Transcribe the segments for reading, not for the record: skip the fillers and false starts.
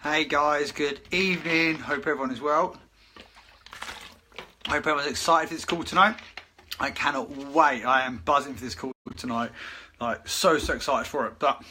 Hey guys, good evening. Hope everyone is well. Hope everyone's excited for this call tonight. I cannot wait. I am buzzing for this call tonight. Like so excited for it. But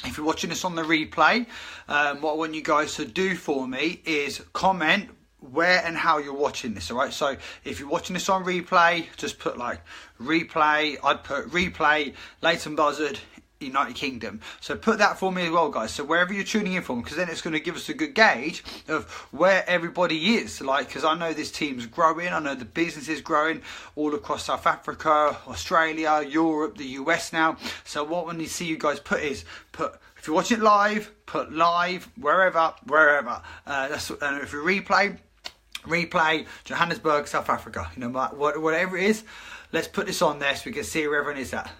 if you're watching this on the replay, what I want you guys to do for me is comment where and how you're watching this. All right. So if you're watching this on replay, just put like replay. I'd put replay Leighton Buzzard, United Kingdom. So put that for me as well, guys. So wherever you're tuning in from, because then it's going to give us a good gauge of where everybody is. Like, because I know this team's growing. I know the business is growing all across South Africa, Australia, Europe, the US now. So what we need to see you guys put is if you're watching it live, put live wherever. And if you replay Johannesburg, South Africa. You know, whatever it is. Let's put this on there so we can see where everyone is at.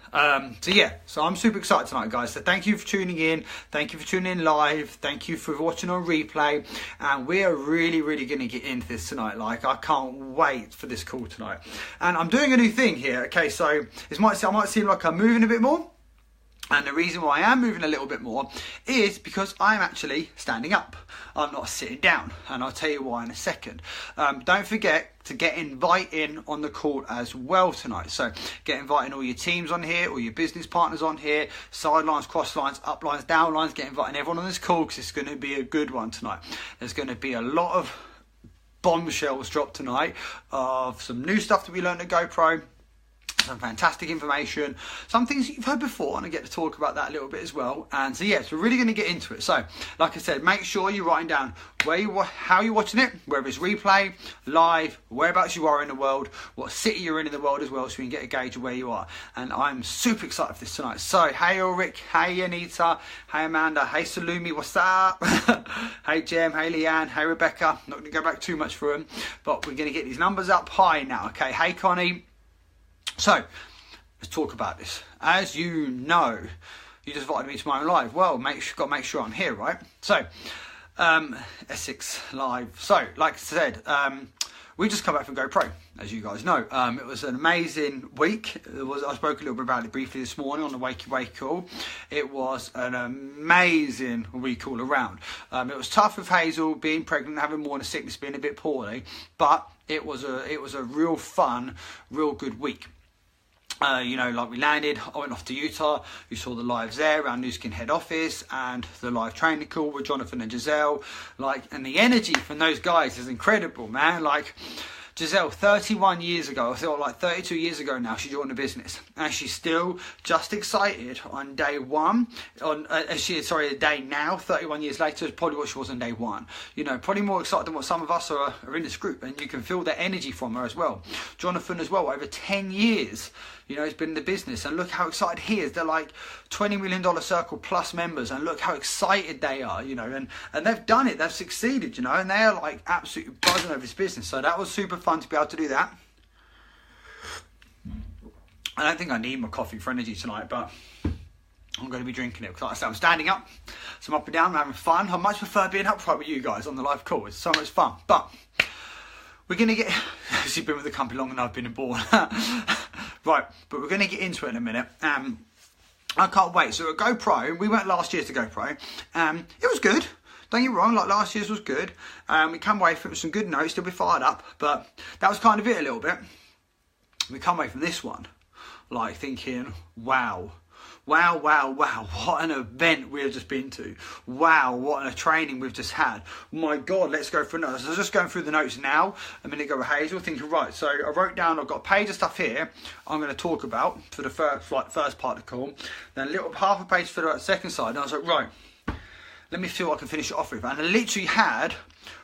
So I'm super excited tonight, guys. So thank you for tuning in. Thank you for tuning in live. Thank you for watching on replay. And we are really going to get into this tonight. Like, I can't wait for this call tonight. And I'm doing a new thing here. Okay, so I might seem like I'm moving a bit more. And the reason why I am moving a little bit more is because I'm actually standing up. I'm not sitting down. And I'll tell you why in a second. Don't forget to get inviting on the call as well tonight. So get inviting all your teams on here, all your business partners on here, sidelines, cross lines, up lines, down lines. Get inviting everyone on this call because it's going to be a good one tonight. There's going to be a lot of bombshells dropped tonight of some new stuff that we learned at GoPro. Some fantastic information, some things that you've heard before, and I get to talk about that a little bit as well. And so yes, we're really going to get into it. So like I said, make sure you're writing down how you're watching it, whether it's replay, live, whereabouts you are in the world, what city you're in the world as well, so we can get a gauge of where you are. And I'm super excited for this tonight. So hey Ulrich, hey Anita, hey Amanda, hey Salumi, what's up? Hey Jem, hey Leanne, hey Rebecca. Not going to go back too much for them, but we're going to get these numbers up high now. Okay, hey Connie. So, let's talk about this. As you know, you just invited me to my own live. Well, got to make sure I'm here, right? So, Essex Live. So, like I said, we just come back from GoPro, as you guys know. It was an amazing week. I spoke a little bit about it briefly this morning on the Wakey Wake call. It was an amazing week all around. It was tough with Hazel being pregnant, having morning sickness, being a bit poorly, but it was a real fun, real good week. Like we landed, I went off to Utah. You saw the lives there around Nu Skin head office and the live training call with Jonathan and Giselle. And the energy from those guys is incredible, man. Like, Giselle, 31 years ago, I feel like 32 years ago now, she joined the business. And she's still just excited on day one. The day now, 31 years later, is probably what she was on day one. You know, probably more excited than what some of us are in this group. And you can feel that energy from her as well. Jonathan as well, over 10 years, he's been in the business. And look how excited he is. They're like $20 million circle plus members. And look how excited they are, and they've done it. They've succeeded, and they are like absolutely buzzing over this business. So that was super fun to be able to do that. I don't think I need my coffee for energy tonight, but I'm going to be drinking it because, like I said, I'm standing up, so I'm up and down, I'm having fun. I much prefer being upright with you guys on the live call. It's so much fun. But we're going to get... You've been with the company long enough, been born. Right, but we're going to get into it in a minute. I can't wait. So at GoPro, we went last year to GoPro. It was good. Don't get me wrong, like last year's was good. We come away from some good notes, still be fired up, but that was kind of it a little bit. We come away from this one, like thinking, wow, what an event we've just been to. Wow, what a training we've just had. My God, let's go through notes. I was just going through the notes now, a minute ago with Hazel, thinking, right, so I wrote down, I've got a page of stuff here I'm going to talk about for the first part of the call, then half a page for the second side, and I was like, right, let me see what I can finish it off with. And I literally had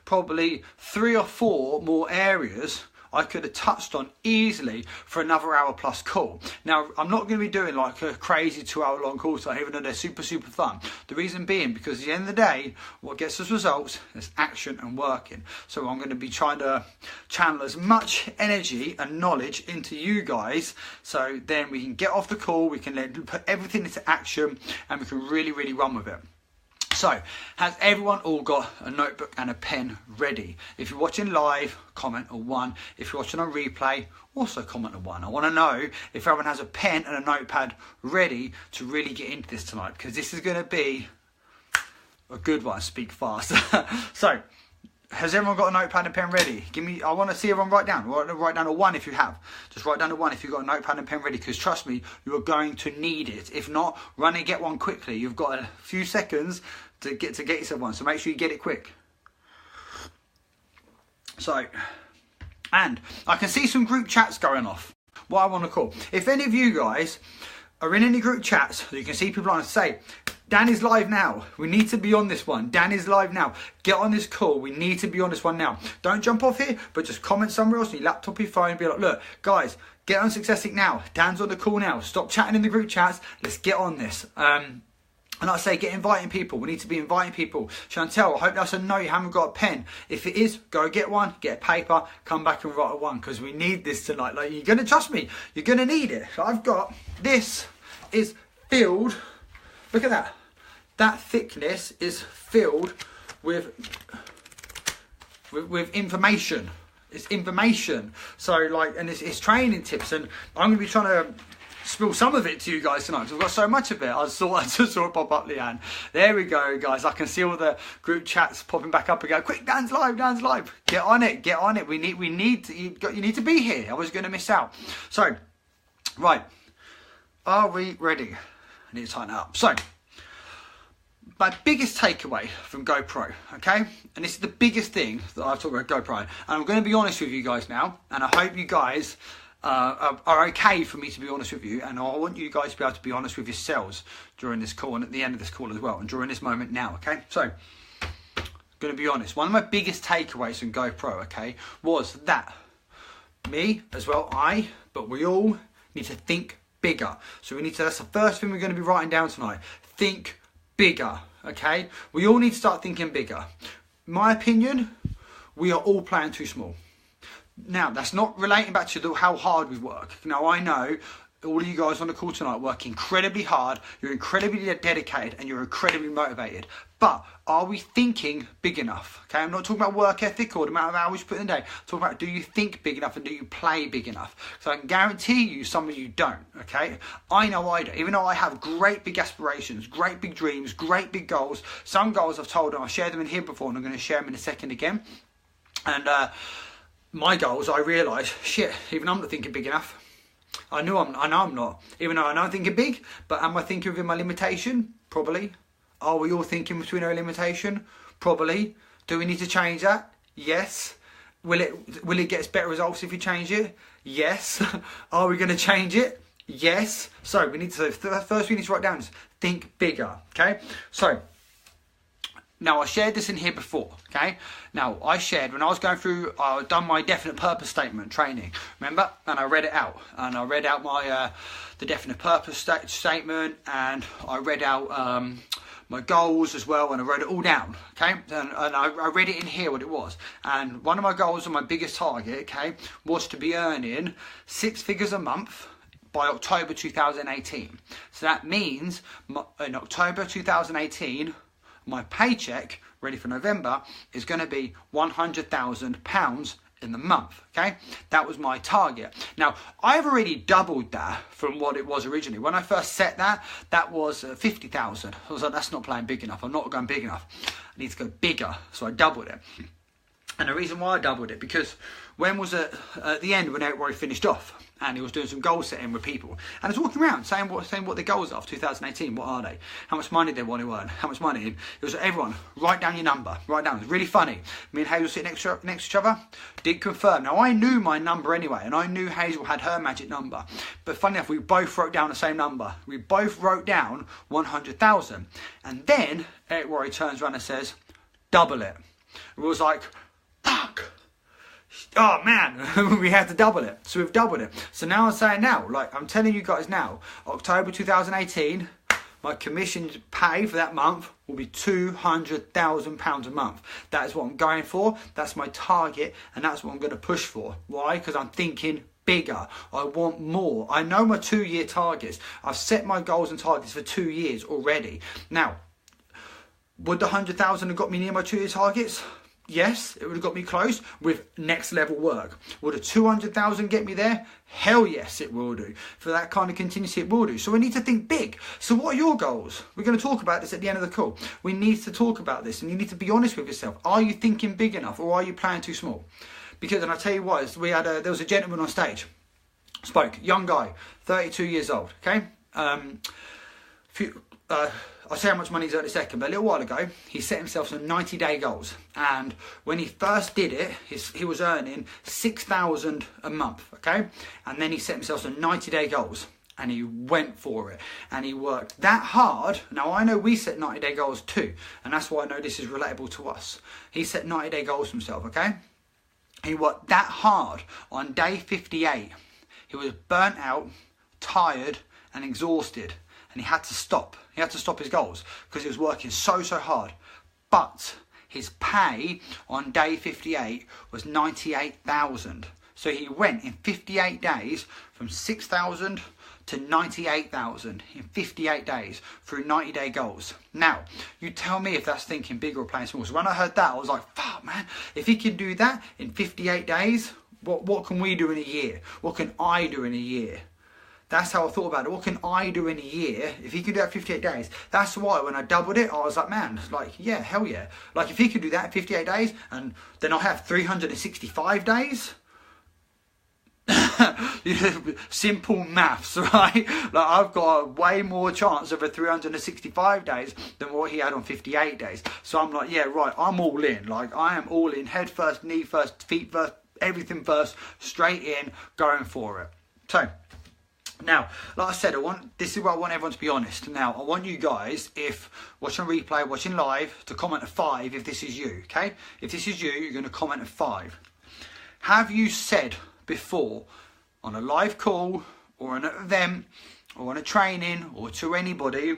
probably 3 or 4 more areas I could have touched on easily for another hour plus call. Now, I'm not going to be doing like a crazy 2-hour long call tonight, even though they're super fun. The reason being, because at the end of the day, what gets us results is action and working. So I'm going to be trying to channel as much energy and knowledge into you guys, so then we can get off the call, we can put everything into action, and we can really run with it. So, has everyone all got a notebook and a pen ready? If you're watching live, comment a 1. If you're watching on replay, also comment a 1. I want to know if everyone has a pen and a notepad ready to really get into this tonight, because this is going to be a good one. Speak fast. So, has everyone got a notepad and pen ready? I want to see everyone write down. Write down a 1 if you have. Just write down a 1 if you've got a notepad and pen ready, because trust me, you are going to need it. If not, run and get one quickly. You've got a few seconds to get yourself one, so make sure you get it quick. So, and I can see some group chats going off. What I want to call. If any of you guys are in any group chats, you can see people on, say, Dan is live now. We need to be on this one. Dan is live now. Get on this call. We need to be on this one now. Don't jump off here, but just comment somewhere else on your laptop, your phone. Be like, look, guys, get on Successic now. Dan's on the call now. Stop chatting in the group chats. Let's get on this. And like I say, get inviting people. We need to be inviting people. Chantel, I hope that's a no. You haven't got a pen. If it is, go get one. Get a paper. Come back and write a 1, because we need this tonight. Like, you're going to trust me. You're going to need it. So I've got, this is filled. Look at that. That thickness is filled with information. It's information. So like, and it's training tips, and I'm going to be trying to spill some of it to you guys tonight, because I've got so much of it. I just saw it pop up, Leanne. There we go, guys. I can see all the group chats popping back up again. Quick, Dan's live, Dan's live. Get on it, get on it. You need to be here. I was going to miss out. So, right. Are we ready? I need to tighten it up. So, my biggest takeaway from GoPro, okay? And this is the biggest thing that I've talked about GoPro. And I'm going to be honest with you guys now. And I hope you guys are okay for me to be honest with you. And I want you guys to be able to be honest with yourselves during this call and at the end of this call as well. And during this moment now, okay? So, I'm going to be honest. One of my biggest takeaways from GoPro, okay, was that me as well, but we all need to think bigger. So that's the first thing we're going to be writing down tonight. Think bigger, okay? We all need to start thinking bigger. My opinion, we are all playing too small. Now, that's not relating back to how hard we work. Now, I know all of you guys on the call tonight work incredibly hard, you're incredibly dedicated, and you're incredibly motivated. But are we thinking big enough? Okay, I'm not talking about work ethic or the amount of hours you put in the day. I'm talking about, do you think big enough and do you play big enough? So I can guarantee you some of you don't, okay? I know I do. Even though I have great big aspirations, great big dreams, great big goals. Some goals I've told them, I've shared them in here before, and I'm going to share them in a second again. And my goals, I realise, shit, even I'm not thinking big enough. I know I'm not. Even though I know I'm thinking big, but am I thinking within my limitation? Probably. Are we all thinking between our limitation? Probably. Do we need to change that? Yes. Will it get us better results if we change it? Yes. Are we going to change it? Yes. So first we need to write down is think bigger. Okay. So now I shared this in here before. Okay. Now I shared when I was going through, I've done my definite purpose statement training. Remember? And I read it out. And I read out my the definite purpose statement, and I read out my goals as well, and I wrote it all down, okay? And I read it in here what it was. And one of my goals and my biggest target, okay, was to be earning 6 figures a month by October 2018. So that means in October 2018, my paycheck, ready for November, is going to be £100,000 in the month, okay? That was my target. Now, I've already doubled that from what it was originally. When I first set that was 50,000. I was like, that's not playing big enough. I'm not going big enough. I need to go bigger. So I doubled it. And the reason why I doubled it, because when was it at the end when Eric Worre finished off, and he was doing some goal setting with people, and I was walking around saying what the goals are for 2018. What are they? How much money they want to earn? How much money? It was everyone write down your number. Write down. It was really funny. Me and Hazel sitting next to each other. Did confirm. Now I knew my number anyway, and I knew Hazel had her magic number. But funny enough, we both wrote down the same number. We both wrote down 100,000, and then Eric Worre turns around and says, "Double it." It was like, fuck. Oh man, we had to double it. So we've doubled it. So now I'm saying now, like I'm telling you guys now, October 2018, my commission pay for that month will be £200,000 a month. That is what I'm going for. That's my target, and that's what I'm going to push for. Why? Because I'm thinking bigger. I want more. I know my 2-year targets. I've set my goals and targets for 2 years already. Now, would the 100,000 have got me near my 2-year targets? Yes, it would have got me close with next level work. Would a 200,000 get me there? Hell yes, it will do. For that kind of contingency, it will do. So we need to think big. So what are your goals? We're going to talk about this at the end of the call. We need to talk about this, and you need to be honest with yourself. Are you thinking big enough, or are you playing too small? Because, and I tell you what, there was a gentleman on stage, spoke, young guy, 32 years old, okay? I'll say how much money he's earned in a second, but a little while ago, he set himself some 90-day goals. And when he first did it, he was earning 6,000 a month, okay? And then he set himself some 90-day goals, and he went for it. And he worked that hard. Now, I know we set 90-day goals too, and that's why I know this is relatable to us. He set 90-day goals for himself, okay? He worked that hard. On day 58, he was burnt out, tired, and exhausted. And he had to stop. He had to stop his goals because he was working so hard. But his pay on day 58 was 98,000. So he went in 58 days from 6,000 to 98,000 in 58 days through 90-day goals. Now, you tell me if that's thinking big or playing small. So when I heard that, I was like, fuck, man, if he can do that in 58 days, what can we do in a year? What can I do in a year? That's how I thought about it. What can I do in a year if he can do that 58 days? That's why when I doubled it, I was like, man, like, yeah, hell yeah. Like, if he could do that in 58 days, and then I have 365 days. Simple maths, right? Like, I've got a way more chance of a 365 days than what he had on 58 days. So I'm like, yeah, right, I'm all in. Like, I am all in. Head first, knee first, feet first, everything first, straight in, going for it. So, now, like I said, this is where I want everyone to be honest. Now, I want you guys, if watching replay, watching live, to comment a 5 if this is you, okay? If this is you, you're going to comment a 5. Have you said before on a live call or an event or on a training or to anybody,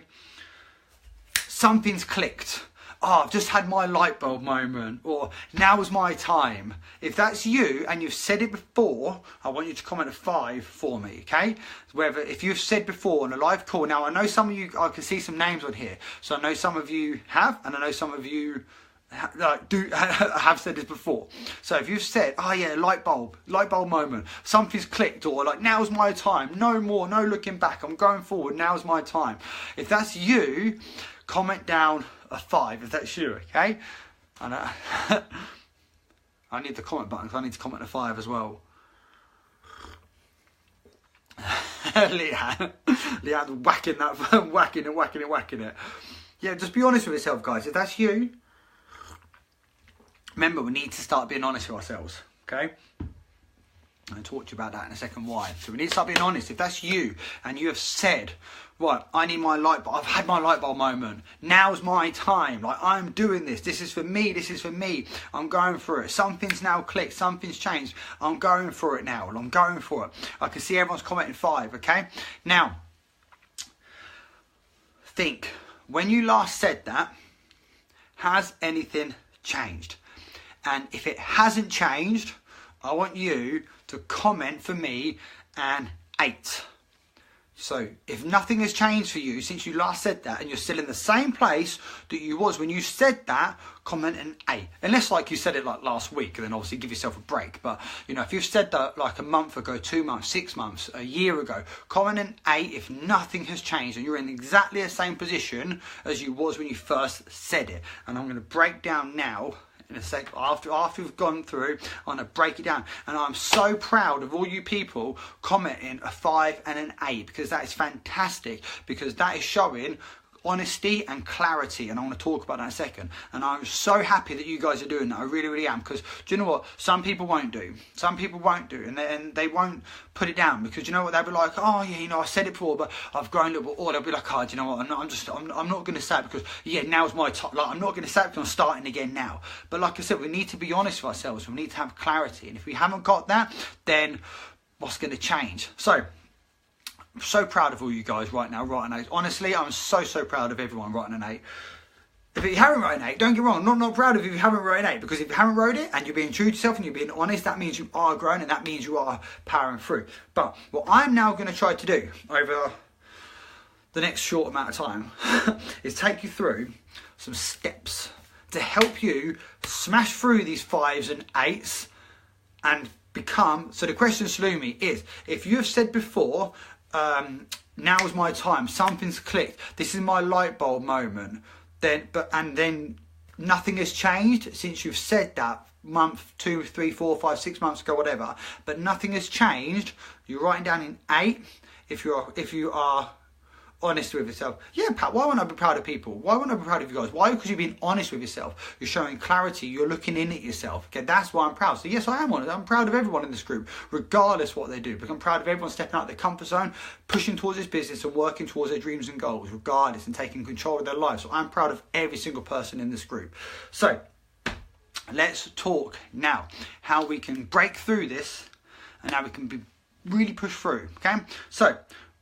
something's clicked? Oh, I've just had my light bulb moment, or now's my time. If that's you and you've said it before, I want you to comment a 5 for me, okay? If you've said before on a live call, now I know some of you, I can see some names on here, so I know some of you have, and I know some of you have said this before. So if you've said, oh yeah, light bulb moment, something's clicked, or like, now's my time, no more, no looking back, I'm going forward, now's my time. If that's you, comment down a 5 if that's you, okay? And I need the comment button because I need to comment a 5 as well. Leanne's whacking it. Yeah, just be honest with yourself, guys. If that's you, remember, we need to start being honest with ourselves, okay? I'll talk to you about that in a second why. So we need to start being honest. If that's you and you have said, right, I need my light bulb, I've had my light bulb moment, now's my time, like, I'm doing this, this is for me, I'm going for it, something's now clicked, something's changed, I'm going for it now, I'm going for it. I can see everyone's commenting 5, okay? Now, think, when you last said that, has anything changed? And if it hasn't changed, I want you to comment for me an 8. So if nothing has changed for you since you last said that, and you're still in the same place that you was when you said that, comment an 8. Unless like you said it like last week, and then obviously give yourself a break. But you know, if you've said that like a month ago, 2 months, 6 months, a year ago, comment an 8 if nothing has changed and you're in exactly the same position as you was when you first said it. And I'm going to break down now in a sec. After we've gone through, I'm going to break it down. And I'm so proud of all you people commenting a 5 and an 8, because that is fantastic, because that is showing honesty and clarity, and I want to talk about that in a second. And I'm so happy that you guys are doing that. I really am, because do you know what, some people won't do, and they won't put it down, because you know what, they'll be like, oh yeah, you know, I said it before, but I've grown a little bit, or they'll be like, oh, do you know what, I'm not going to say it because, yeah, now's my time, like, I'm not going to say it because I'm starting again now. But like I said, we need to be honest with ourselves, we need to have clarity, and if we haven't got that, then what's going to change? So proud of all you guys right now writing 8. Honestly, I'm so proud of everyone writing an 8. If you haven't written 8, don't get wrong, not proud of you if you haven't written 8, because if you haven't wrote it and you're being true to yourself and you're being honest, that means you are growing, and that means you are powering through. But what I'm now going to try to do over the next short amount of time is take you through some steps to help you smash through these 5s and 8s and become. So the question, Salumi, is if you have said before, now's my time, something's clicked, this is my light bulb moment, then nothing has changed since you've said that month, 2, 3, 4, 5, 6 months ago, whatever, but nothing has changed, you're writing down in 8 if you are honest with yourself. Yeah, Pat, why wouldn't I be proud of people? Why wouldn't I be proud of you guys? Why? Because you're being honest with yourself. You're showing clarity. You're looking in at yourself. Okay, that's why I'm proud. So yes, I am honest. I'm proud of everyone in this group, regardless what they do. But I'm proud of everyone stepping out of their comfort zone, pushing towards this business and working towards their dreams and goals, regardless, and taking control of their lives. So I'm proud of every single person in this group. So let's talk now how we can break through this and how we can really push through. Okay, so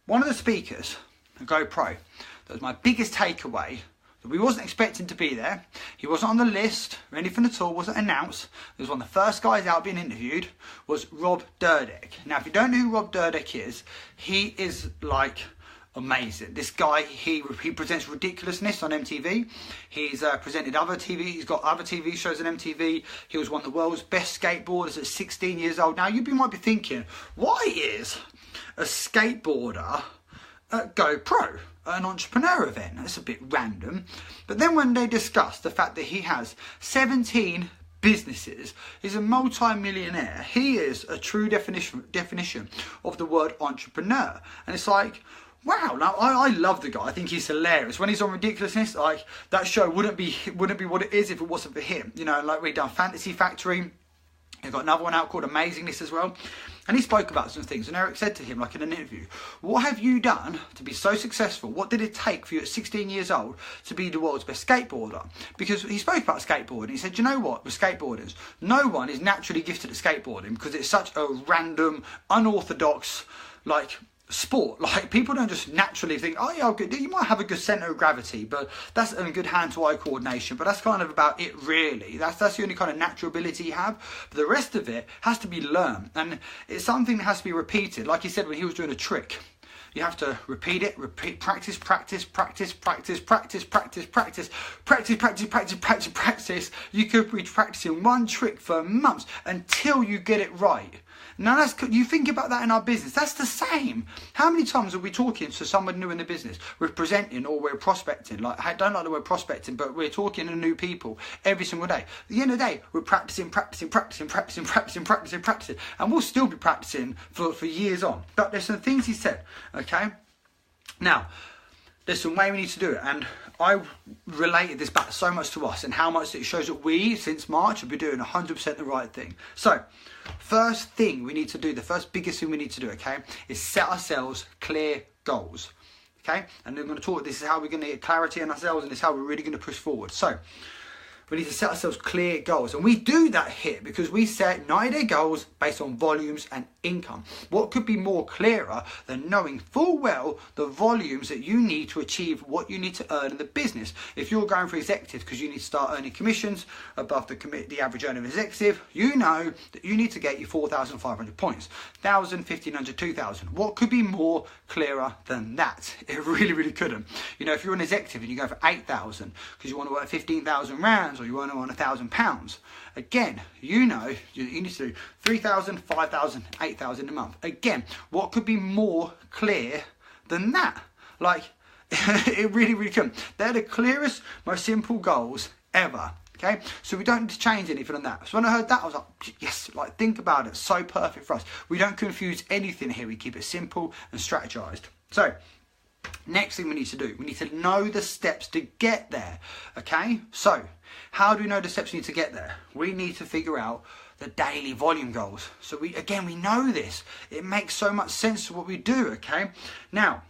one of the speakers, GoPro, that was my biggest takeaway, that we wasn't expecting to be there. He wasn't on the list or anything at all, wasn't announced. He was one of the first guys out being interviewed, was Rob Dyrdek. Now, if you don't know who Rob Dyrdek is, he is like amazing. This guy, he presents Ridiculousness on MTV. He's presented other TV, he's got other TV shows on MTV. He was one of the world's best skateboarders at 16 years old. Now, you might be thinking, why is a skateboarder at GoPro, an entrepreneur event? That's a bit random. But then when they discuss the fact that he has 17 businesses, he's a multi-millionaire, he is a true definition of the word entrepreneur. And it's like, wow, now I love the guy. I think he's hilarious. When he's on Ridiculousness, like, that show wouldn't be what it is if it wasn't for him. You know, like, we've done Fantasy Factory. He's got another one out called Amazingness as well. And he spoke about some things, and Eric said to him, like in an interview, what have you done to be so successful? What did it take for you at 16 years old to be the world's best skateboarder? Because he spoke about skateboarding. He said, you know what, with skateboarders, no one is naturally gifted at skateboarding because it's such a random, unorthodox, like, sport. Like, people don't just naturally think, oh yeah, good. You might have a good centre of gravity, but that's a good hand-to-eye coordination, but that's kind of about it, really. That's the only kind of natural ability you have. But the rest of it has to be learned, and it's something that has to be repeated. Like he said when he was doing a trick, you have to repeat it, practice. You could be practicing one trick for months until you get it right. Now, you think about that in our business. That's the same. How many times are we talking to someone new in the business? We're presenting or we're prospecting. Like, I don't like the word prospecting, but we're talking to new people every single day. At the end of the day, we're practicing. And we'll still be practicing for years on. But there's some things he said, okay? Now, there's some way we need to do it, and I related this back so much to us and how much it shows that we, since March, have been doing 100% the right thing. So, first thing we need to do, the first biggest thing we need to do, okay, is set ourselves clear goals, okay? And we're going to talk, this is how we're going to get clarity in ourselves, and this is how we're really going to push forward. So, we need to set ourselves clear goals, and we do that here because we set 90-day goals based on volumes and income. What could be more clearer than knowing full well the volumes that you need to achieve what you need to earn in the business? If you're going for executive because you need to start earning commissions above the average earner of executive, you know that you need to get your 4,500 points, 1,000, 1,500, 2,000. What could be more clearer than that? It really couldn't. You know, if you're an executive and you go for 8,000 because you want to work 15,000 rounds, or you want to earn £1,000. Again, you know you need to do 3,000, 5,000, 8,000 a month. Again, what could be more clear than that? Like, it really can. They're the clearest, most simple goals ever. Okay, so we don't need to change anything on that. So when I heard that, I was like, yes, like, think about it. So perfect for us. We don't confuse anything here. We keep it simple and strategized. So, next thing we need to do, we need to know the steps to get there. Okay, so how do we know the steps we need to get there? We need to figure out the daily volume goals. So we know this. It makes so much sense to what we do, okay? Now,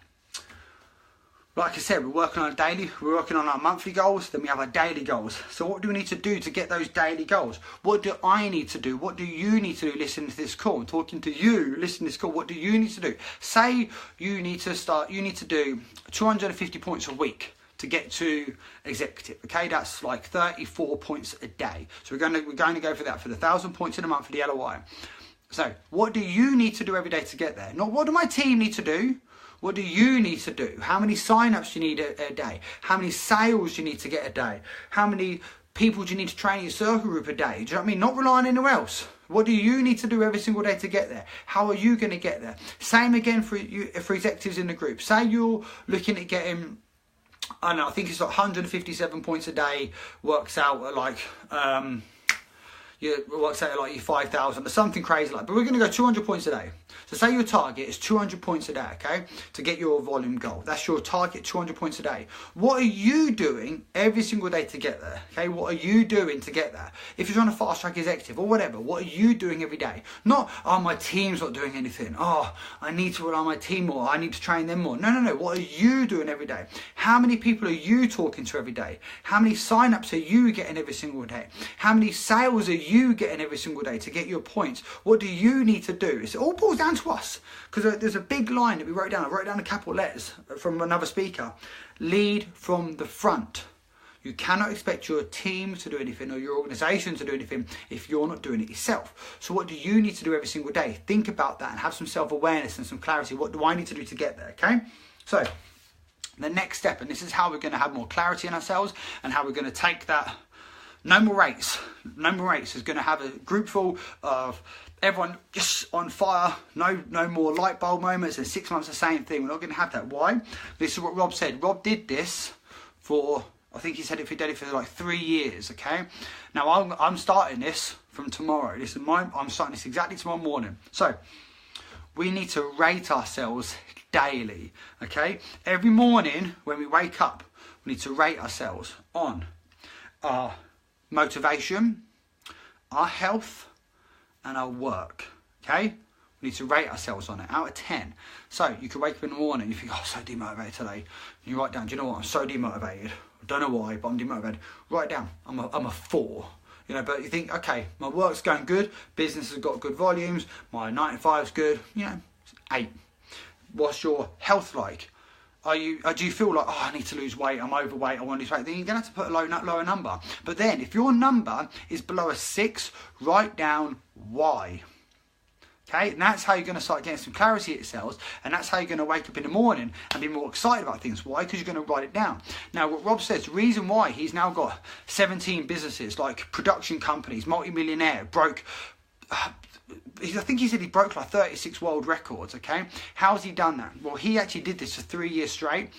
like I said, we're working on a daily, we're working on our monthly goals, then we have our daily goals. So what do we need to do to get those daily goals? What do I need to do? What do you need to do listening to this call? I'm talking to you, listening to this call. What do you need to do? Say you need to do 250 points a week to get to executive, okay? That's like 34 points a day. So we're going to go for that, for the 1,000 points in a month for the LOI. So what do you need to do every day to get there? Not what do my team need to do? What do you need to do? How many sign-ups you need a day? How many sales you need to get a day? How many people do you need to train in your circle group a day? Do you know what I mean? Not rely on anyone else. What do you need to do every single day to get there? How are you going to get there? Same again for executives in the group. Say you're looking at getting, I don't know, I think it's like 157 points a day, works out at like, works out at like your 5,000 or something crazy like. But we're going to go 200 points a day. So say your target is 200 points a day, okay, to get your volume goal. That's your target, 200 points a day. What are you doing every single day to get there? Okay, what are you doing to get there? If you're trying to fast track executive or whatever, what are you doing every day? Not, oh, my team's not doing anything. Oh, I need to rely on my team more. I need to train them more. No. What are you doing every day? How many people are you talking to every day? How many sign-ups are you getting every single day? How many sales are you getting every single day to get your points? What do you need to do? It all boils down to us, because there's a big line that we wrote down. I wrote down in capital letters from another speaker. Lead from the front. You cannot expect your team to do anything or your organization to do anything if you're not doing it yourself. So what do you need to do every single day? Think about that and have some self-awareness and some clarity. What do I need to do to get there? Okay, so the next step, and this is how we're going to have more clarity in ourselves and how we're going to take that. No more rates. No more rates is going to have a group full of everyone just on fire. No more light bulb moments. And 6 months the same thing. We're not going to have that. Why? This is what Rob said. Rob did this for, I think he said he did it for like 3 years. Okay. Now I'm starting this from tomorrow. I'm starting this exactly tomorrow morning. So we need to rate ourselves daily. Okay. Every morning when we wake up, we need to rate ourselves on our motivation, our health, and our work. Okay, we need to rate ourselves on it out of 10. So you could wake up in the morning and you think, oh, I'm so demotivated today, and you write down, do you know what, I'm so demotivated, I don't know why, but I'm demotivated. Write it down, I'm a 4. You know, but you think, okay, my work's going good, business has got good volumes, my 9 to 5 is good, you know, 8. What's your health like? Do you feel like, oh, I need to lose weight, I'm overweight, I want to lose weight? Then you're going to have to put a lower number. But then, if your number is below a 6, write down why. Okay, and that's how you're going to start getting some clarity at yourselves, and that's how you're going to wake up in the morning and be more excited about things. Why? Because you're going to write it down. Now, what Rob says, the reason why he's now got 17 businesses, like production companies, multi-millionaire, broke... I think he said he broke like 36 world records, okay? How's he done that? Well, he actually did this for 3 years straight,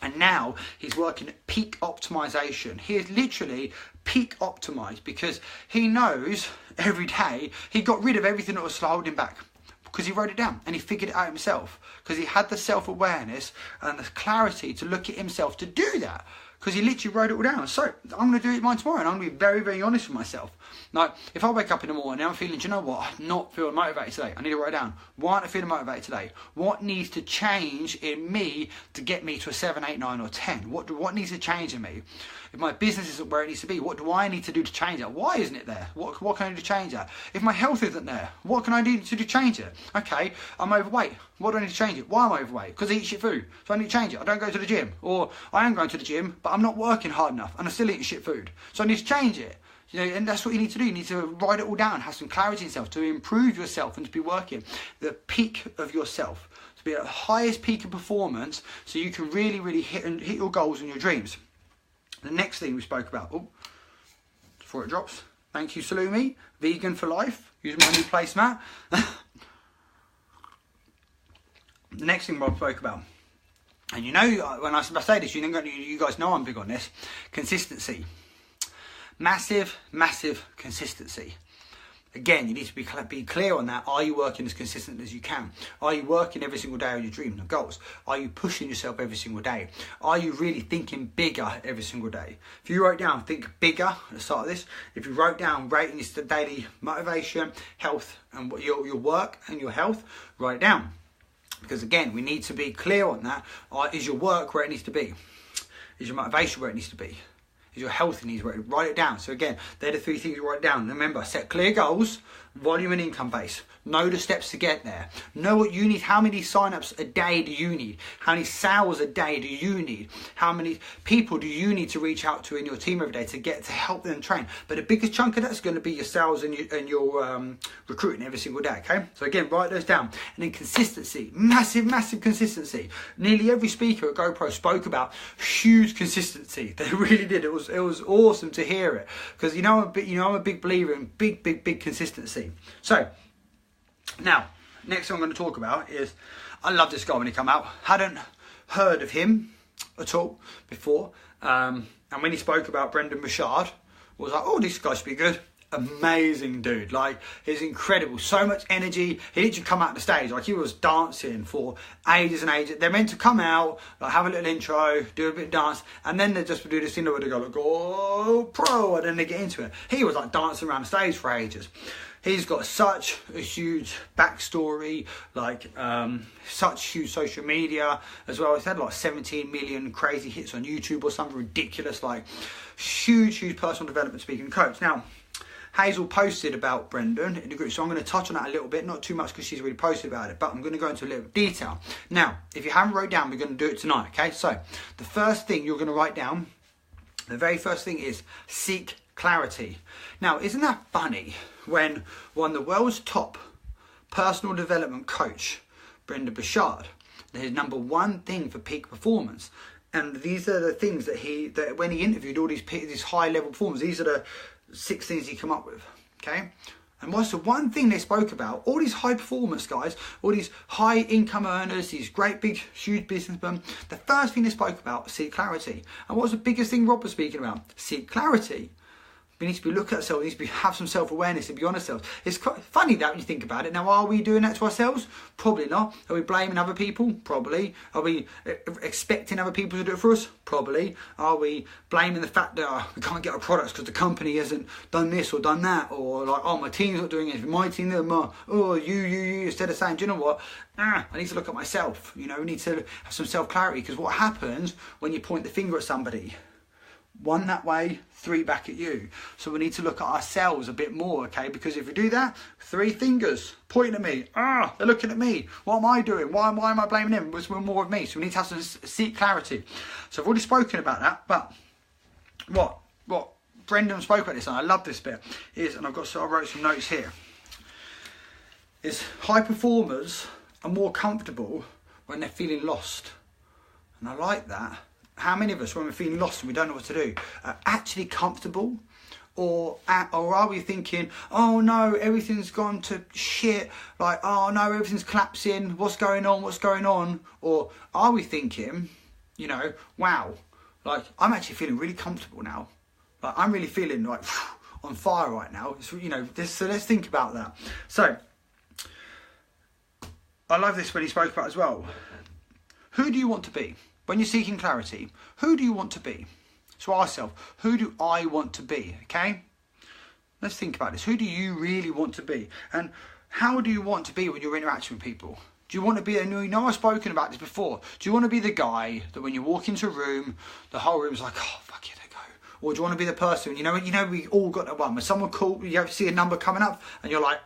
and now he's working at peak optimization. He is literally peak optimized because he knows every day he got rid of everything that was holding him back, because he wrote it down and he figured it out himself, because he had the self-awareness and the clarity to look at himself to do that. Because he literally wrote it all down. So I'm going to do it mine tomorrow, and I'm going to be very, very honest with myself. Like, if I wake up in the morning and I'm feeling, do you know what, I'm not feeling motivated today, I need to write it down. Why aren't I feeling motivated today? What needs to change in me to get me to a 7, 8, 9 or 10? What needs to change in me? If my business isn't where it needs to be, what do I need to do to change it? Why isn't it there? What can I do to change that? If my health isn't there, what can I do to change it? Okay, I'm overweight. What do I need to change it? Why am I overweight? Because I eat shit food. So I need to change it. I don't go to the gym. Or I am going to the gym, but I'm not working hard enough and I'm still eating shit food. So I need to change it. You know, and that's what you need to do. You need to write it all down, have some clarity in yourself, to improve yourself and to be working the peak of yourself, to be at the highest peak of performance, so you can really, really hit your goals and your dreams. The next thing we spoke about, before it drops, thank you Salumi, vegan for life, using my new placemat. The next thing Rob spoke about, and you know, when I say this, you guys know I'm big on this, consistency. Massive, massive consistency. Again, you need to be clear on that. Are you working as consistent as you can? Are you working every single day on your dreams and goals? Are you pushing yourself every single day? Are you really thinking bigger every single day? If you wrote down, think bigger at the start of this. If you wrote down rating is the daily motivation, health, and your work and your health, write it down. Because again, we need to be clear on that. Is your work where it needs to be? Is your motivation where it needs to be? Is your health needs where it? Write it down. So again, they're the 3 things you write down. Remember, set clear goals, volume and income base. Know the steps to get there. Know what you need. How many sign-ups a day do you need? How many sales a day do you need? How many people do you need to reach out to in your team every day to help them train? But the biggest chunk of that is going to be your sales and your recruiting every single day, okay? So again, write those down. And then consistency. Massive, massive consistency. Nearly every speaker at GoPro spoke about huge consistency. They really did. It was was awesome to hear it, because I'm a big believer in big consistency. So now, next thing I'm going to talk about is, I love this guy when he come out. Hadn't heard of him at all before, and when he spoke about Brendon Burchard, I was like, oh, this guy should be good. Amazing dude, like, he's incredible, so much energy. He literally come out on the stage like he was dancing for ages and ages. They're meant to come out, like, have a little intro, do a bit of dance, and then they just do this thing where they go like, go pro, and then they get into it. He was like dancing around the stage for ages. He's got such a huge backstory, like such huge social media as well. He's had like 17 million crazy hits on YouTube or something ridiculous, like huge personal development speaking coach. Now, Hazel posted about Brendon in the group, so I'm going to touch on that a little bit, not too much because she's already posted about it, but I'm going to go into a little detail. Now, if you haven't wrote down, we're going to do it tonight, okay? So, the first thing you're going to write down, the very first thing is seek clarity. Now, isn't that funny when one of the world's top personal development coach, Brendon Burchard, his number one thing for peak performance, and these are the things that when he interviewed all these high level performers, these are the 6 things he come up with, okay? And what's the one thing they spoke about? All these high performance guys, all these high income earners, these great big huge businessmen, the first thing they spoke about, seek clarity. And what was the biggest thing Rob was speaking about? Seek clarity. We need to be looking at ourselves, we need to have some self-awareness and be on ourselves. It's quite funny that when you think about it. Now, are we doing that to ourselves? Probably not. Are we blaming other people? Probably. Are we expecting other people to do it for us? Probably. Are we blaming the fact that we can't get our products because the company hasn't done this or done that? Or like, oh, my team's not doing it. My team, you. Instead of saying, do you know what? I need to look at myself. We need to have some self-clarity, because what happens when you point the finger at somebody? 1 that way, 3 back at you. So we need to look at ourselves a bit more, okay? Because if we do that, 3 fingers pointing at me. They're looking at me. What am I doing? Why am I blaming them? It's more of me. So we need to have some seek clarity. So I've already spoken about that, but what Brendon spoke about this, and I love this bit, and I wrote some notes here, is high performers are more comfortable when they're feeling lost. And I like that. How many of us, when we're feeling lost and we don't know what to do, are actually comfortable? Or are we thinking, oh no, everything's gone to shit, like, oh no, everything's collapsing, what's going on? Or are we thinking, wow, like, I'm actually feeling really comfortable now. Like, I'm really feeling like on fire right now. So let's think about that. So, I love this when he spoke about as well. Who do you want to be? When you're seeking clarity, who do you want to be? So ask yourself, who do I want to be, okay? Let's think about this. Who do you really want to be? And how do you want to be when you're interacting with people? Do you want to be, I've spoken about this before. Do you want to be the guy that when you walk into a room, the whole room's like, oh, fuck it, they go. Or do you want to be the person, we all got that one. When someone calls, you see a number coming up and you're like,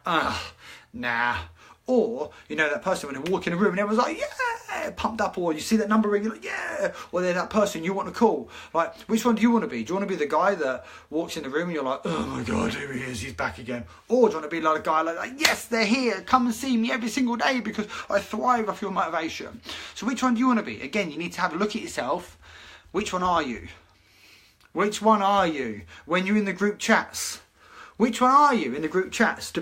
nah. Or, that person when they walk in a room and everyone's like, yeah, pumped up. Or you see that number ring, you're like, yeah. Or they're that person you want to call. Like, which one do you want to be? Do you want to be the guy that walks in the room and you're like, oh my God, here he is, he's back again? Or do you want to be like a guy like, yes, they're here, come and see me every single day because I thrive off your motivation. So which one do you want to be? Again, you need to have a look at yourself. Which one are you? Which one are you when you're in the group chats? Which one are you in the group chats?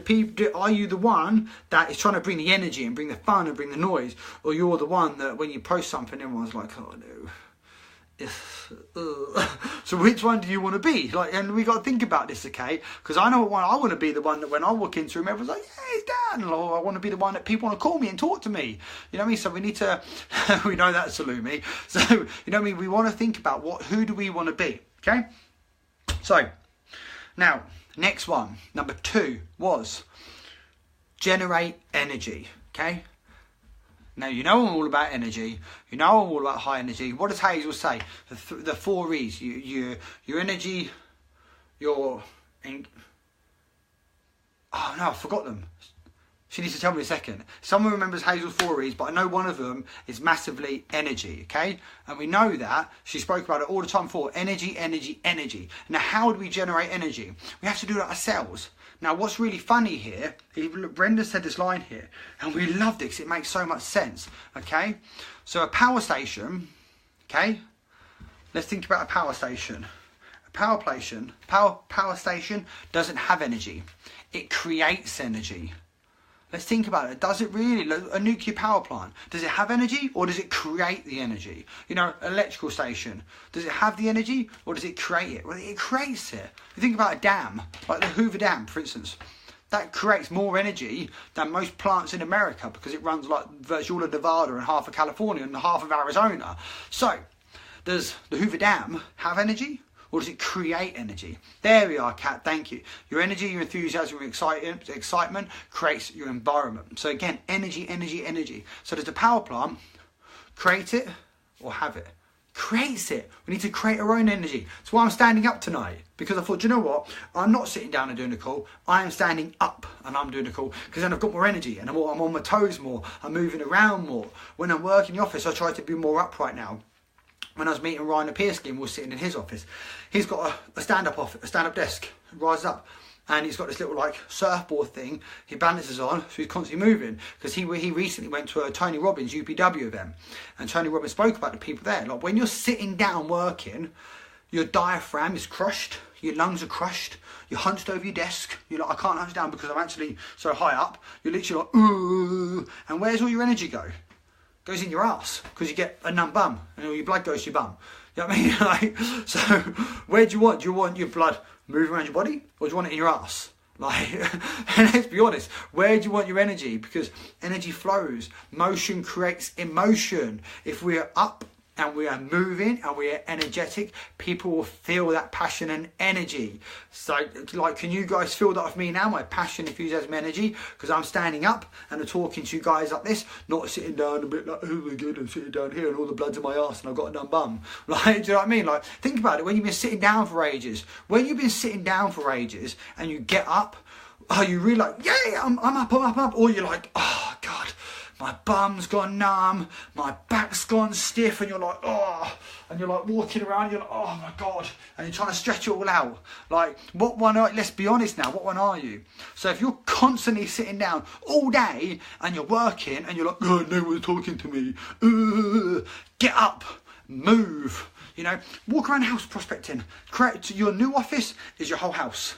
Are you the one that is trying to bring the energy and bring the fun and bring the noise? Or you're the one that when you post something, everyone's like, oh no. So which one do you want to be? And we got to think about this, okay? Because I know I want to be the one that when I walk into a room, everyone's like, yeah, it's Dan. Or I want to be the one that people want to call me and talk to me. You know what I mean? So we need to, we know that's Salumi. So, you know what I mean? We want to think about who do we want to be, okay? So, now, next one, number 2, was generate energy, okay? Now, I'm all about energy. I'm all about high energy. What does Hazel say? The 4 E's. Your energy, oh no, I forgot them. She needs to tell me a second. Someone remembers Hazel's 4 E's, but I know one of them is massively energy, okay? And we know that. She spoke about it all the time before. Energy. Now, how do we generate energy? We have to do it ourselves. Now, what's really funny here, Brenda said this line here, and we loved it because it makes so much sense, okay? So a power station, okay? Let's think about a power station. A power station doesn't have energy. It creates energy. Let's think about it. Does it really? A nuclear power plant, does it have energy or does it create the energy? You know, electrical station, does it have the energy or does it create it? Well, it creates it. You think about a dam, like the Hoover Dam, for instance. That creates more energy than most plants in America because it runs like virtually all of Nevada and half of California and half of Arizona. So, does the Hoover Dam have energy? Or does it create energy? There we are, Kat, thank you. Your energy, your enthusiasm, your excitement creates your environment. So again, energy, energy, energy. So does the power plant create it or have it? Creates it. We need to create our own energy. That's why I'm standing up tonight. Because I thought, you know what? I'm not sitting down and doing a call. I am standing up and I'm doing a call. Because then I've got more energy and I'm on my toes more. I'm moving around more. When I'm working in the office, I try to be more upright now. When I was meeting Ryan Piersky and we were sitting in his office, he's got a stand-up desk, rises up, and he's got this little like surfboard thing he balances on, so he's constantly moving. Because he recently went to a Tony Robbins UPW event, and Tony Robbins spoke about the people there. Like when you're sitting down working, your diaphragm is crushed, your lungs are crushed, you're hunched over your desk, you're like, I can't hunch down because I'm actually so high up. You're literally like, ooh, and where's all your energy go? Goes in your ass because you get a numb bum and all your blood goes to your bum. You know what I mean? Like, so where do you want? Do you want your blood moving around your body or do you want it in your ass? Like, and let's be honest, where do you want your energy? Because energy flows. Motion creates emotion. If we are up and we are moving and we are energetic, people will feel that passion and energy. So, like, can you guys feel that of me now? My passion, enthusiasm, energy, because I'm standing up and I'm talking to you guys like this, not sitting down a bit like, oh my god, I'm sitting down here and all the blood's in my arse and I've got a numb bum. Like, do you know what I mean? Like, think about it. When you've been sitting down for ages, and you get up, are you really like, yeah, I'm up, or you're like, oh god, my bum's gone numb, my back's gone stiff, and you're like, oh, and you're like walking around, you're like, oh my god, and you're trying to stretch it all out. Like, what one are, let's be honest now, what one are you? So if you're constantly sitting down all day and you're working and you're like, oh, no one's talking to me, get up, move, you know, walk around the house prospecting. Create your new office is your whole house.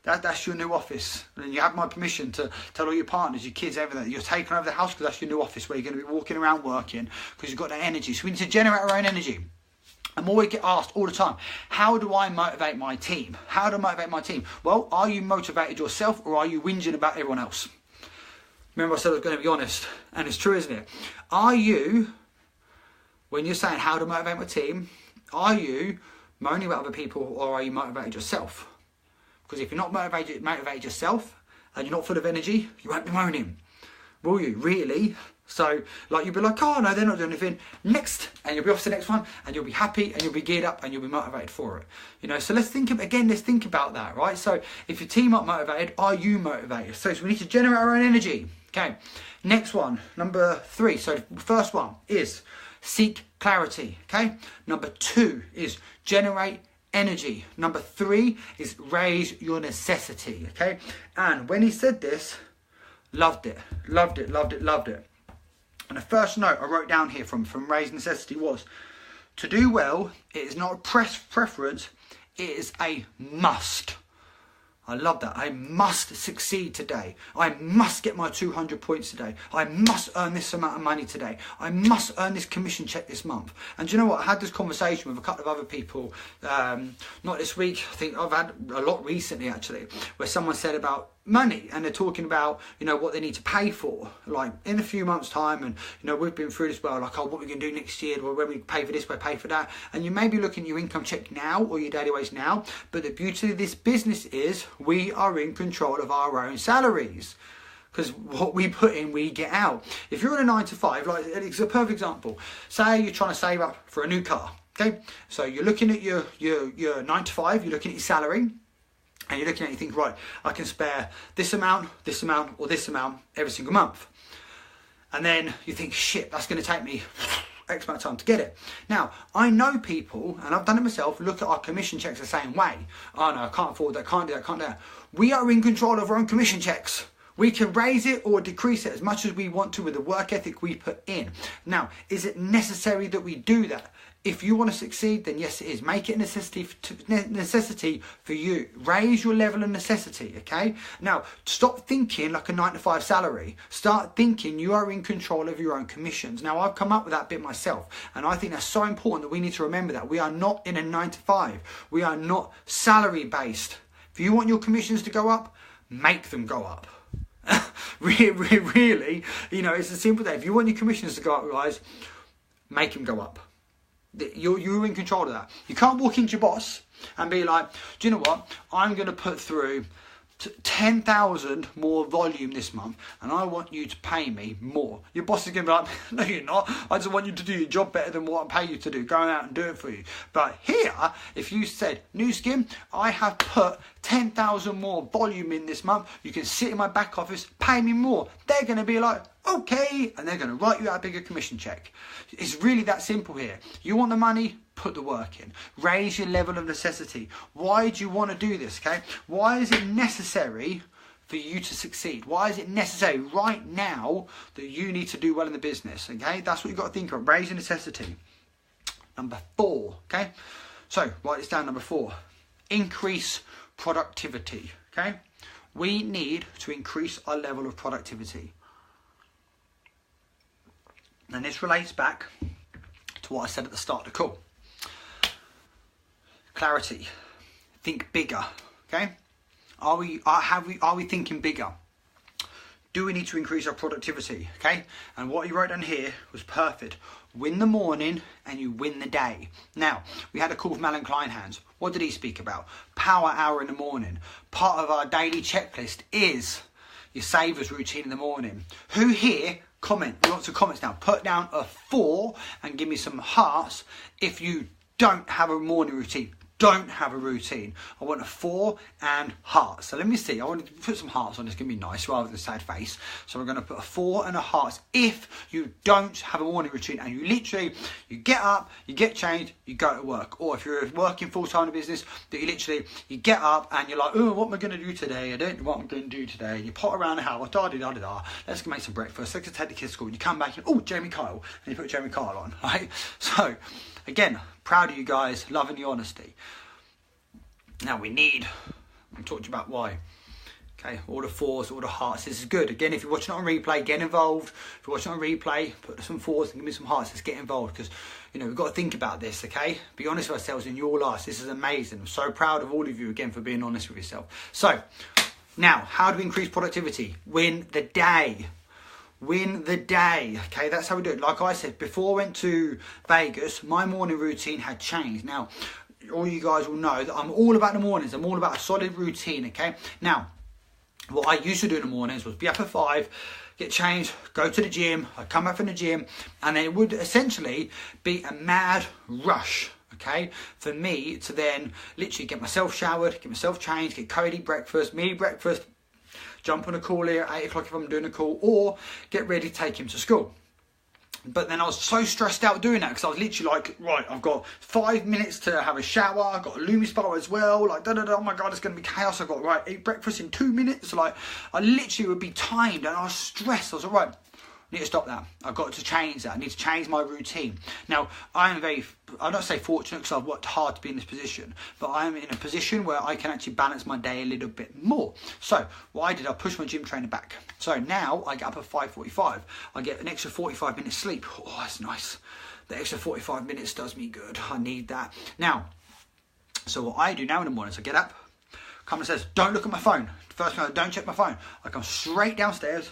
That's your new office. And you have my permission to tell all your partners, your kids, everything, that you're taking over the house because that's your new office where you're going to be walking around working because you've got that energy. So we need to generate our own energy. And we always get asked all the time, how do I motivate my team? How do I motivate my team? Well, are you motivated yourself or are you whinging about everyone else? Remember I said I was going to be honest, and it's true, isn't it? Are you, when you're saying how to motivate my team, are you moaning about other people or are you motivated yourself? Because if you're not motivated yourself and you're not full of energy, you won't be moaning, will you? Really? So, like, you'll be like, oh no, they're not doing anything. Next, and you'll be off to the next one, and you'll be happy, and you'll be geared up, and you'll be motivated for it. You know, so let's think about that, right? So, if your team aren't motivated, are you motivated? So we need to generate our own energy. Okay. Next one, number 3. So, first one is seek clarity. Okay. Number 2 is generate energy. Number 3 is raise your necessity. Okay. And when he said this, loved it. And the first note I wrote down here from Raise Necessity was, to do well, it is not a preference, it is a must. I love that. I must succeed today. I must get my 200 points today. I must earn this amount of money today. I must earn this commission check this month. And do you know what? I had this conversation with a couple of other people, not this week, I think I've had a lot recently actually, where someone said about money and they're talking about, you know, what they need to pay for, like in a few months time, and you know, we've been through this, well, like, oh, what we're going to do next year, or when we pay for this, we pay for that. And you may be looking at your income check now or your daily wage now, but the beauty of this business is we are in control of our own salaries, because what we put in, we get out. If you're in a 9 to 5, like, it's a perfect example. Say you're trying to save up for a new car. Okay, so you're looking at your 9 to 5, you're looking at your salary, and you're looking at it, you think, right, I can spare this amount, or this amount every single month. And then you think, shit, that's going to take me X amount of time to get it. Now, I know people, and I've done it myself, look at our commission checks the same way. Oh no, I can't afford that, can't do that. We are in control of our own commission checks. We can raise it or decrease it as much as we want to with the work ethic we put in. Now, is it necessary that we do that? If you want to succeed, then yes, it is. Make it a necessity for you. Raise your level of necessity, okay? Now, stop thinking like a 9-to-5 salary. Start thinking you are in control of your own commissions. Now, I've come up with that bit myself, and I think that's so important that we need to remember that. We are not in a 9-to-5. We are not salary-based. If you want your commissions to go up, make them go up. Really, you know, it's a simple thing. If you want your commissions to go up, guys, make them go up. You're in control of that. You can't walk into your boss and be like, do you know what? I'm going to put through 10,000 more volume this month and I want you to pay me more. Your boss is going to be like, no you're not, I just want you to do your job better than what I pay you to do. Go out and do it for you. But here, if you said, Nu Skin, I have put 10,000 more volume in this month, you can sit in my back office, pay me more. They're going to be like, okay, and they're going to write you out a bigger commission check. It's really that simple here. You want the money? Put the work in. Raise your level of necessity. Why do you want to do this, okay? Why is it necessary for you to succeed? Why is it necessary right now that you need to do well in the business, okay? That's what you've got to think of. Raise your necessity. Number 4, okay? So, write this down, number 4. Increase productivity, okay? We need to increase our level of productivity. And this relates back to what I said at the start of the call. Clarity. Think bigger. Okay? Are we thinking bigger? Do we need to increase our productivity? Okay? And what you wrote down here was perfect. Win the morning and you win the day. Now, we had a call from Alan Kleinhans. What did he speak about? Power hour in the morning. Part of our daily checklist is your savers routine in the morning. Who here? Comment. We want some comments now. Put down a 4 and give me some hearts if you don't have a morning routine. Don't have a routine. I want a 4 and hearts. So let me see. I want to put some hearts on. It's going to be nice rather than a sad face. So we're going to put a 4 and a hearts if you don't have a morning routine and you literally, you get up, you get changed, you go to work. Or if you're working full-time in a business, that you get up and you're like, oh, what am I going to do today? I don't know what I'm going to do today. And you pot around the house, da-da-da-da-da. Let's go make some breakfast. Let's go take the kids to school. And you come back and, oh, Jamie Kyle. And you put Jamie Kyle on, right? So, again, proud of you guys, loving the honesty. Now we talked about why. Okay, all the 4s, all the hearts. This is good. Again, if you're watching it on replay, get involved. If you're watching it on replay, put some 4s and give me some hearts. Let's get involved because, you know, we've got to think about this, okay? Be honest with ourselves in your lives. This is amazing. I'm so proud of all of you again for being honest with yourself. So, now, how do we increase productivity? Win the day. Win the day, okay? That's how we do it. Like I said, before I went to Vegas, my morning routine had changed. Now, all you guys will know that I'm all about the mornings. I'm all about a solid routine, okay? Now, what I used to do in the mornings was be up at 5, get changed, go to the gym, I'd come back from the gym, and then it would essentially be a mad rush, okay, for me to then literally get myself showered, get myself changed, get Cody breakfast, me breakfast, jump on a call here at 8 o'clock if I'm doing a call, or get ready to take him to school. But then I was so stressed out doing that because I was literally like, right, I've got 5 minutes to have a shower, I've got a LumiSpa as well, like, oh my God, it's going to be chaos. I've got, right, eat breakfast in 2 minutes. Like, I literally would be timed and I was stressed. I was like, right, I need to stop that. I've got to change that. I need to change my routine. Now, I don't say fortunate because I've worked hard to be in this position, but I am in a position where I can actually balance my day a little bit more. So, what I did, I pushed my gym trainer back. So now I get up at 5:45. I get an extra 45 minutes sleep. Oh, that's nice. The extra 45 minutes does me good. I need that. Now, so what I do now in the mornings, I get up, come and says, don't look at my phone. First thing, don't check my phone. I come straight downstairs.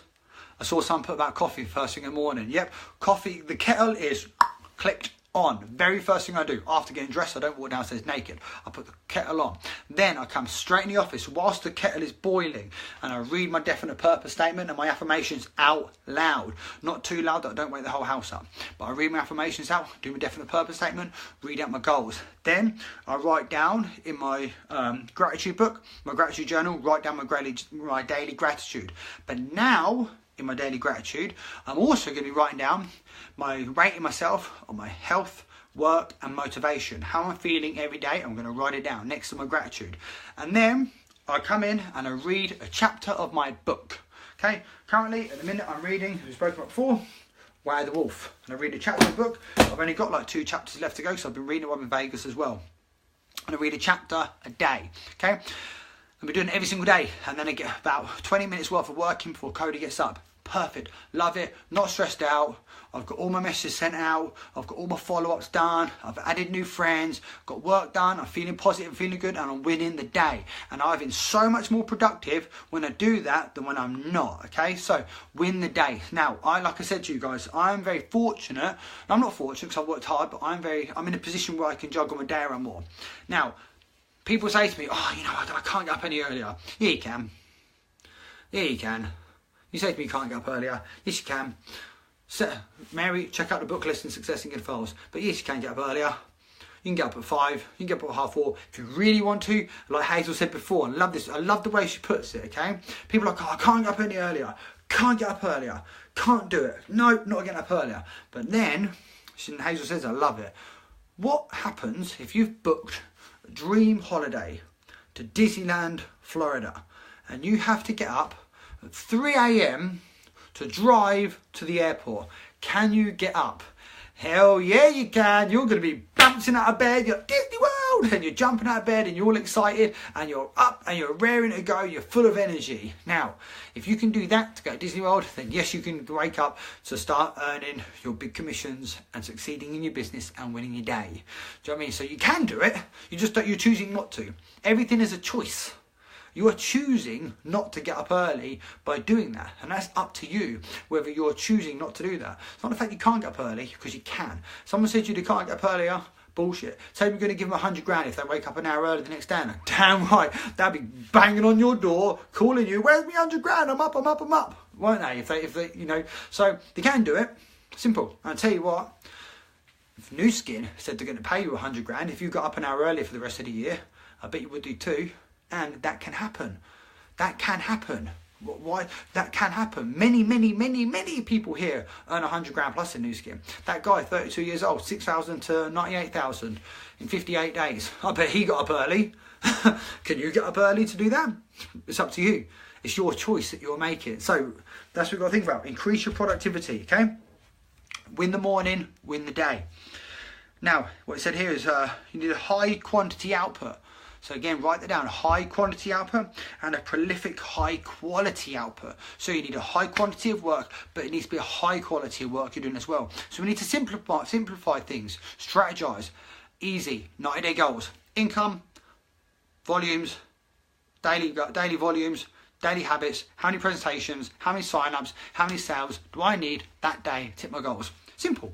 I saw someone put about coffee first thing in the morning. Yep, coffee, the kettle is clicked on. Very first thing I do. After getting dressed, I don't walk downstairs naked. I put the kettle on. Then I come straight in the office whilst the kettle is boiling and I read my definite purpose statement and my affirmations out loud. Not too loud that I don't wake the whole house up. But I read my affirmations out, do my definite purpose statement, read out my goals. Then I write down in my gratitude book, my gratitude journal, write down my daily gratitude. But now, in my daily gratitude, I'm also going to be writing down rating myself on my health, work and motivation. How I'm feeling every day, I'm going to write it down next to my gratitude. And then I come in and I read a chapter of my book. Okay, currently at the minute I'm reading, as we spoke about before, Way of the Wolf. And I read a chapter of the book. I've only got like 2 chapters left to go, so I've been reading it while I'm in Vegas as well. And I read a chapter a day, okay? I'll be doing it every single day, and then I get about 20 minutes worth of working before Cody gets up. Perfect, love it, not stressed out. I've got all my messages sent out, I've got all my follow-ups done, I've added new friends, got work done, I'm feeling positive, feeling good, and I'm winning the day. And I've been so much more productive when I do that than when I'm not, okay? So, win the day. Now, like I said to you guys, I'm very fortunate. I'm not fortunate because I've worked hard, but I'm in a position where I can juggle my day around more. Now, people say to me, oh, you know, I can't get up any earlier. Yeah, you can. Yeah, you can. You say to me you can't get up earlier. Yes, you can. Mary, check out the book list in Success and Good Files. But yes, you can get up earlier. You can get up at 5. You can get up at 4:30. If you really want to, like Hazel said before, and I love this. I love the way she puts it, okay? People are like, oh, I can't get up any earlier. Can't get up earlier. Can't do it. No, not getting up earlier. But then, Hazel says, I love it. What happens if you've booked a dream holiday to Disneyland, Florida, and you have to get up at 3 a.m. to drive to the airport? Can you get up? Hell yeah, you can. You're going to be bouncing out of bed. You're at Disney World, and you're jumping out of bed, and you're all excited, and you're up, and you're raring to go. You're full of energy. Now, if you can do that to go to Disney World, then yes, you can wake up to start earning your big commissions and succeeding in your business and winning your day. Do you know what I mean? So you can do it. You're choosing not to. Everything is a choice. You are choosing not to get up early by doing that. And that's up to you, whether you're choosing not to do that. It's not the fact you can't get up early, because you can. Someone said to you they can't get up earlier. Bullshit. Say you're going to give them 100 grand if they wake up an hour early the next day. And damn right, they'll be banging on your door, calling you, where's me 100 grand? I'm up. Won't they? If they, you know. So they can do it. Simple. And I'll tell you what, if New Skin said they're going to pay you 100 grand if you got up an hour early for the rest of the year, I bet you would do too. And that can happen. That can happen. Why? That can happen. Many people here earn 100 grand plus in New Skin. That guy, 32 years old, 6,000 to 98,000 in 58 days. I bet he got up early. Can you get up early to do that? It's up to you. It's your choice that you're making. So that's what we've got to think about. Increase your productivity, okay? Win the morning, win the day. Now, what it said here is you need a high quantity output. So again, write that down, high quantity output and a prolific high quality output. So you need a high quantity of work, but it needs to be a high quality of work you're doing as well. So we need to simplify things, strategize, easy, 90-day goals, income, volumes, daily volumes, daily habits, how many presentations, how many sign-ups, how many sales do I need that day to hit my goals? Simple,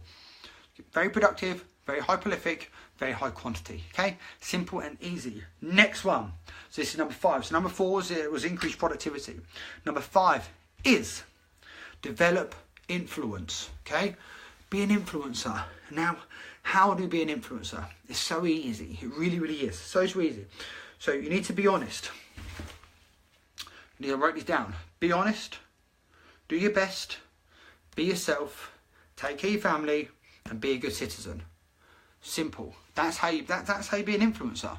very productive, very high prolific, very high quantity, okay? Simple and easy. Next one. So this is number 5. So number 4 was increased productivity. Number 5 is develop influence, okay? Be an influencer. Now, how do you be an influencer? It's so easy. It really, really is. So easy. So you need to be honest. You need to write this down. Be honest. Do your best. Be yourself. Take care of your family. And be a good citizen. Simple. That's how you be an influencer.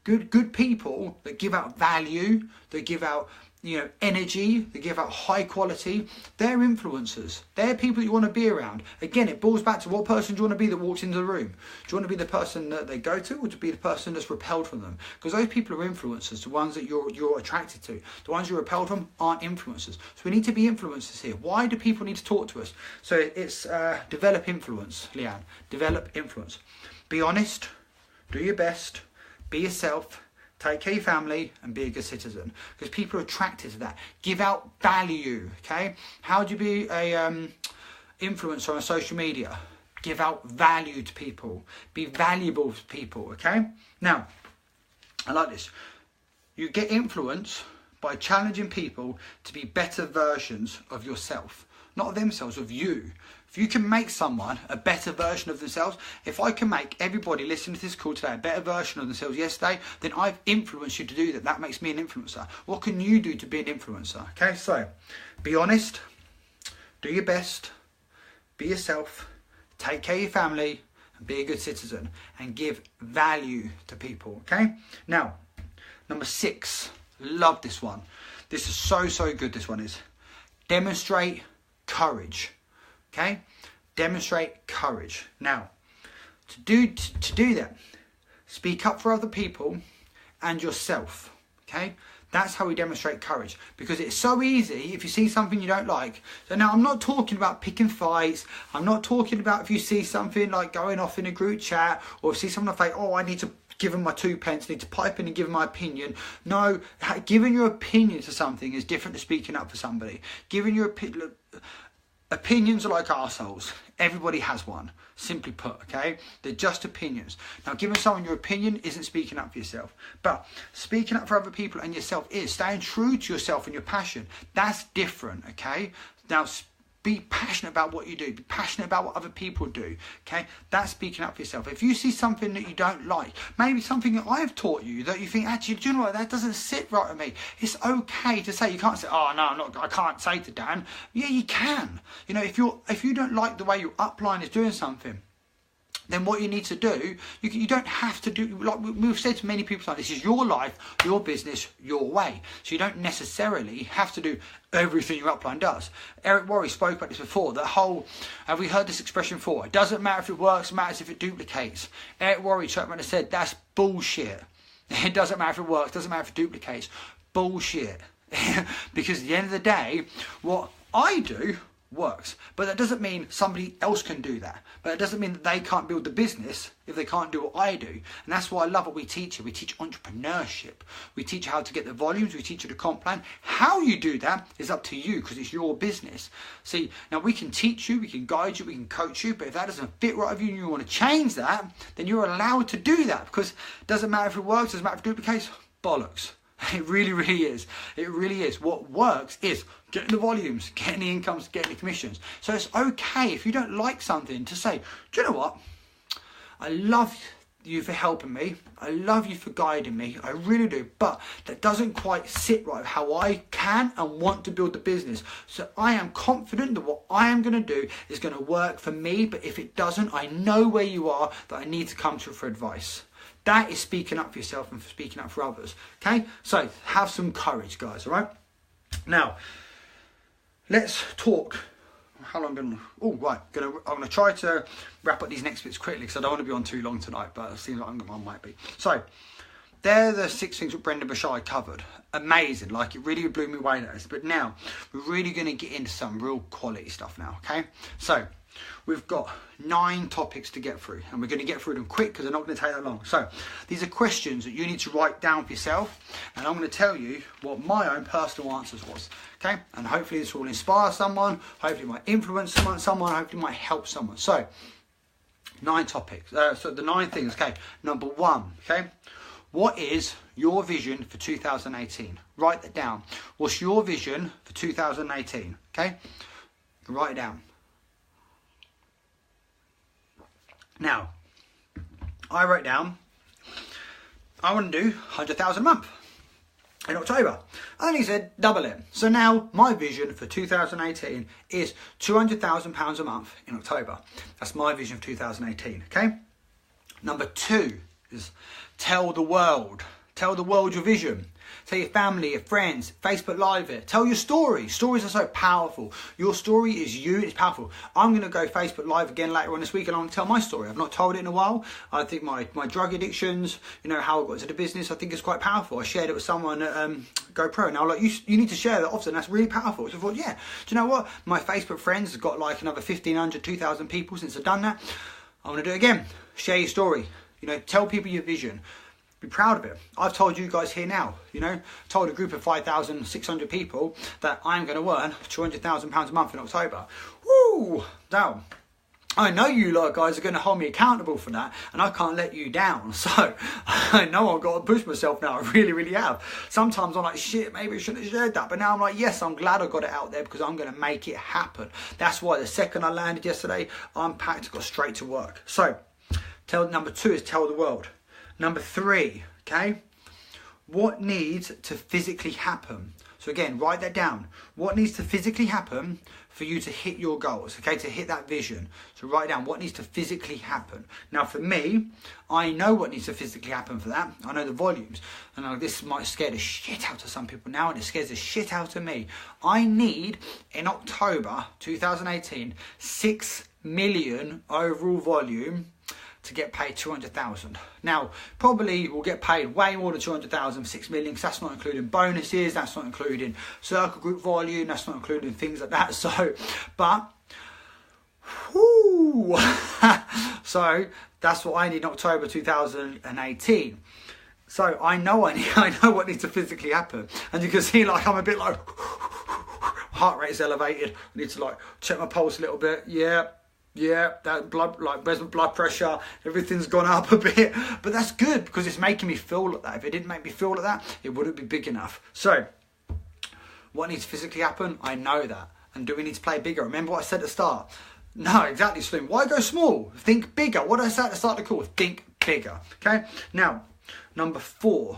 Good people that give out value, that give out, you know, energy, that give out high quality, they're influencers. They're people that you want to be around. Again, it boils back to what person do you want to be that walks into the room? Do you want to be the person that they go to, or to be the person that's repelled from them? Because those people are influencers, the ones that you're attracted to. The ones you're repelled from aren't influencers. So we need to be influencers here. Why do people need to talk to us? So it's develop influence, Leanne. Develop influence. Be honest, do your best, be yourself, take care of your family, and be a good citizen. Because people are attracted to that. Give out value, okay? How do you be a influencer on social media? Give out value to people. Be valuable to people, okay? Now, I like this. You get influence by challenging people to be better versions of yourself. Not of themselves, of you. If you can make someone a better version of themselves, if I can make everybody listening to this call today a better version of themselves yesterday, then I've influenced you to do that. That makes me an influencer. What can you do to be an influencer? Okay, so be honest, do your best, be yourself, take care of your family, and be a good citizen, and give value to people, okay? Now, number 6, love this one. This is so good, this one is. Demonstrate courage. okay? Demonstrate courage. Now, to do that, speak up for other people and yourself, okay? That's how we demonstrate courage, because it's so easy if you see something you don't like. So now I'm not talking about picking fights. I'm not talking about if you see something like going off in a group chat, or see someone like, oh, I need to give them my 2 pence, need to pipe in and give them my opinion. No, giving your opinion to something is different to speaking up for somebody. Giving your opinions are like arseholes. Everybody has one, simply put, okay? They're just opinions. Now, giving someone your opinion isn't speaking up for yourself. But speaking up for other people and yourself is staying true to yourself and your passion. That's different, okay? Now, be passionate about what you do. Be passionate about what other people do, okay? That's speaking up for yourself. If you see something that you don't like, maybe something that I've taught you that you think, actually, do you know what, that doesn't sit right with me. It's okay to say. You can't say, oh, no, I can't say to Dan. Yeah, you can. You know, if you don't like the way your upline is doing something, then what you need to do, you don't have to do, like we've said to many people, like, this is your life, your business, your way. So you don't necessarily have to do everything your upline does. Eric Worre spoke about this before, the whole, have we heard this expression before? It doesn't matter if it works, it matters if it duplicates. Eric Worre spoke about it, said, that's bullshit. It doesn't matter if it works, doesn't matter if it duplicates. Bullshit. Because at the end of the day, what I do works, but that doesn't mean somebody else can do that. But it doesn't mean that they can't build the business if they can't do what I do. And that's why I love what we teach here. We teach entrepreneurship. We teach how to get the volumes. We teach you the comp plan. How you do that is up to you, because it's your business. See, now we can teach you, we can guide you, we can coach you, but if that doesn't fit right with you and you want to change that, then you're allowed to do that, because it doesn't matter if it works, it doesn't matter if it duplicates. Bollocks. It really, really is. It really is. What works is getting the volumes, getting the incomes, getting the commissions. So it's okay if you don't like something to say, do you know what? I love you for helping me. I love you for guiding me. I really do. But that doesn't quite sit right with how I can and want to build the business. So I am confident that what I am going to do is going to work for me. But if it doesn't, I know where you are, that I need to come to for advice. That is speaking up for yourself and for speaking up for others. Okay? So have some courage, guys, all right? Now, let's talk. How long been? Oh, right. I'm going to try to wrap up these next bits quickly, because I don't want to be on too long tonight, but it seems like I might be. So, they're the 6 things that Brendon Burchard covered. Amazing. Like, it really blew me away. But now, we're really going to get into some real quality stuff now, okay? So, we've got 9 topics to get through, and we're going to get through them quick because they're not going to take that long. So these are questions that you need to write down for yourself, and I'm going to tell you what my own personal answers was, okay? And hopefully this will inspire someone, hopefully it might influence someone, hopefully it might help someone. So 9 topics, so the 9 things, okay? Number 1, okay? What is your vision for 2018? Write that down. What's your vision for 2018, okay? Write it down. Now, I wrote down, I want to do 100,000 a month in October. And then he said, double it. So now my vision for 2018 is £200,000 a month in October. That's my vision for 2018, okay? Number 2 is tell the world. Tell the world your vision. Tell your family, your friends, Facebook Live it. Tell your story. Stories are so powerful. Your story is you, it's powerful. I'm going to go Facebook Live again later on this week, and I'm going to tell my story. I've not told it in a while. I think my drug addictions, you know, how I got into the business, I think it's quite powerful. I shared it with someone at GoPro. Now, like, you need to share that often. That's really powerful. So I thought, yeah, do you know what? My Facebook friends have got like another 1,500, 2,000 people since I've done that. I'm going to do it again. Share your story. You know, tell people your vision. Be proud of it. I've told you guys here now, you know, told a group of 5,600 people that I'm going to earn £200,000 a month in October. Woo! Now, I know you lot guys are going to hold me accountable for that, and I can't let you down. So I know I've got to push myself now. I really, really have. Sometimes I'm like, shit, maybe I shouldn't have shared that. But now I'm like, yes, I'm glad I got it out there, because I'm going to make it happen. That's why the second I landed yesterday, I'm packed, got straight to work. So number 2 is tell the world. Number 3, okay? what needs to physically happen? So again, write that down. What needs to physically happen for you to hit your goals, okay, to hit that vision? So write down what needs to physically happen. Now for me, I know what needs to physically happen for that. I know the volumes. And I know this might scare the shit out of some people now, and it scares the shit out of me. I need, in October 2018, 6 million overall volume to get paid 200,000. Now, probably we'll get paid way more than 200,000 for 6 million, because that's not including bonuses, that's not including circle group volume, that's not including things like that. So, but, whoo, so that's what I need in October 2018. So I know what needs to physically happen, and you can see like I'm a bit like heart rate is elevated. I need to like check my pulse a little bit. Yeah, that blood pressure, everything's gone up a bit, but that's good because it's making me feel like that. If it didn't make me feel like that, it wouldn't be big enough. So, what needs to physically happen? I know that. And do we need to play bigger? Remember what I said at the start? No, exactly, Slim. Why go small? Think bigger. What did I say at the start of the call? Think bigger. Okay. Now, number 4,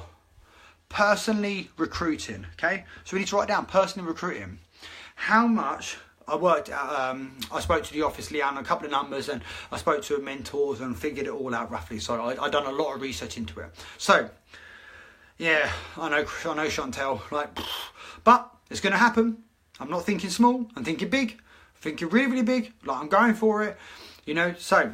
personally recruiting. Okay. So we need to write down personally recruiting. How much? I spoke to the office, Leanne, a couple of numbers, and I spoke to mentors and figured it all out roughly. So I done a lot of research into it. So, yeah, I know, Chantel, like, but it's going to happen. I'm not thinking small. I'm thinking big. I'm thinking really, really big. Like, I'm going for it, you know. So,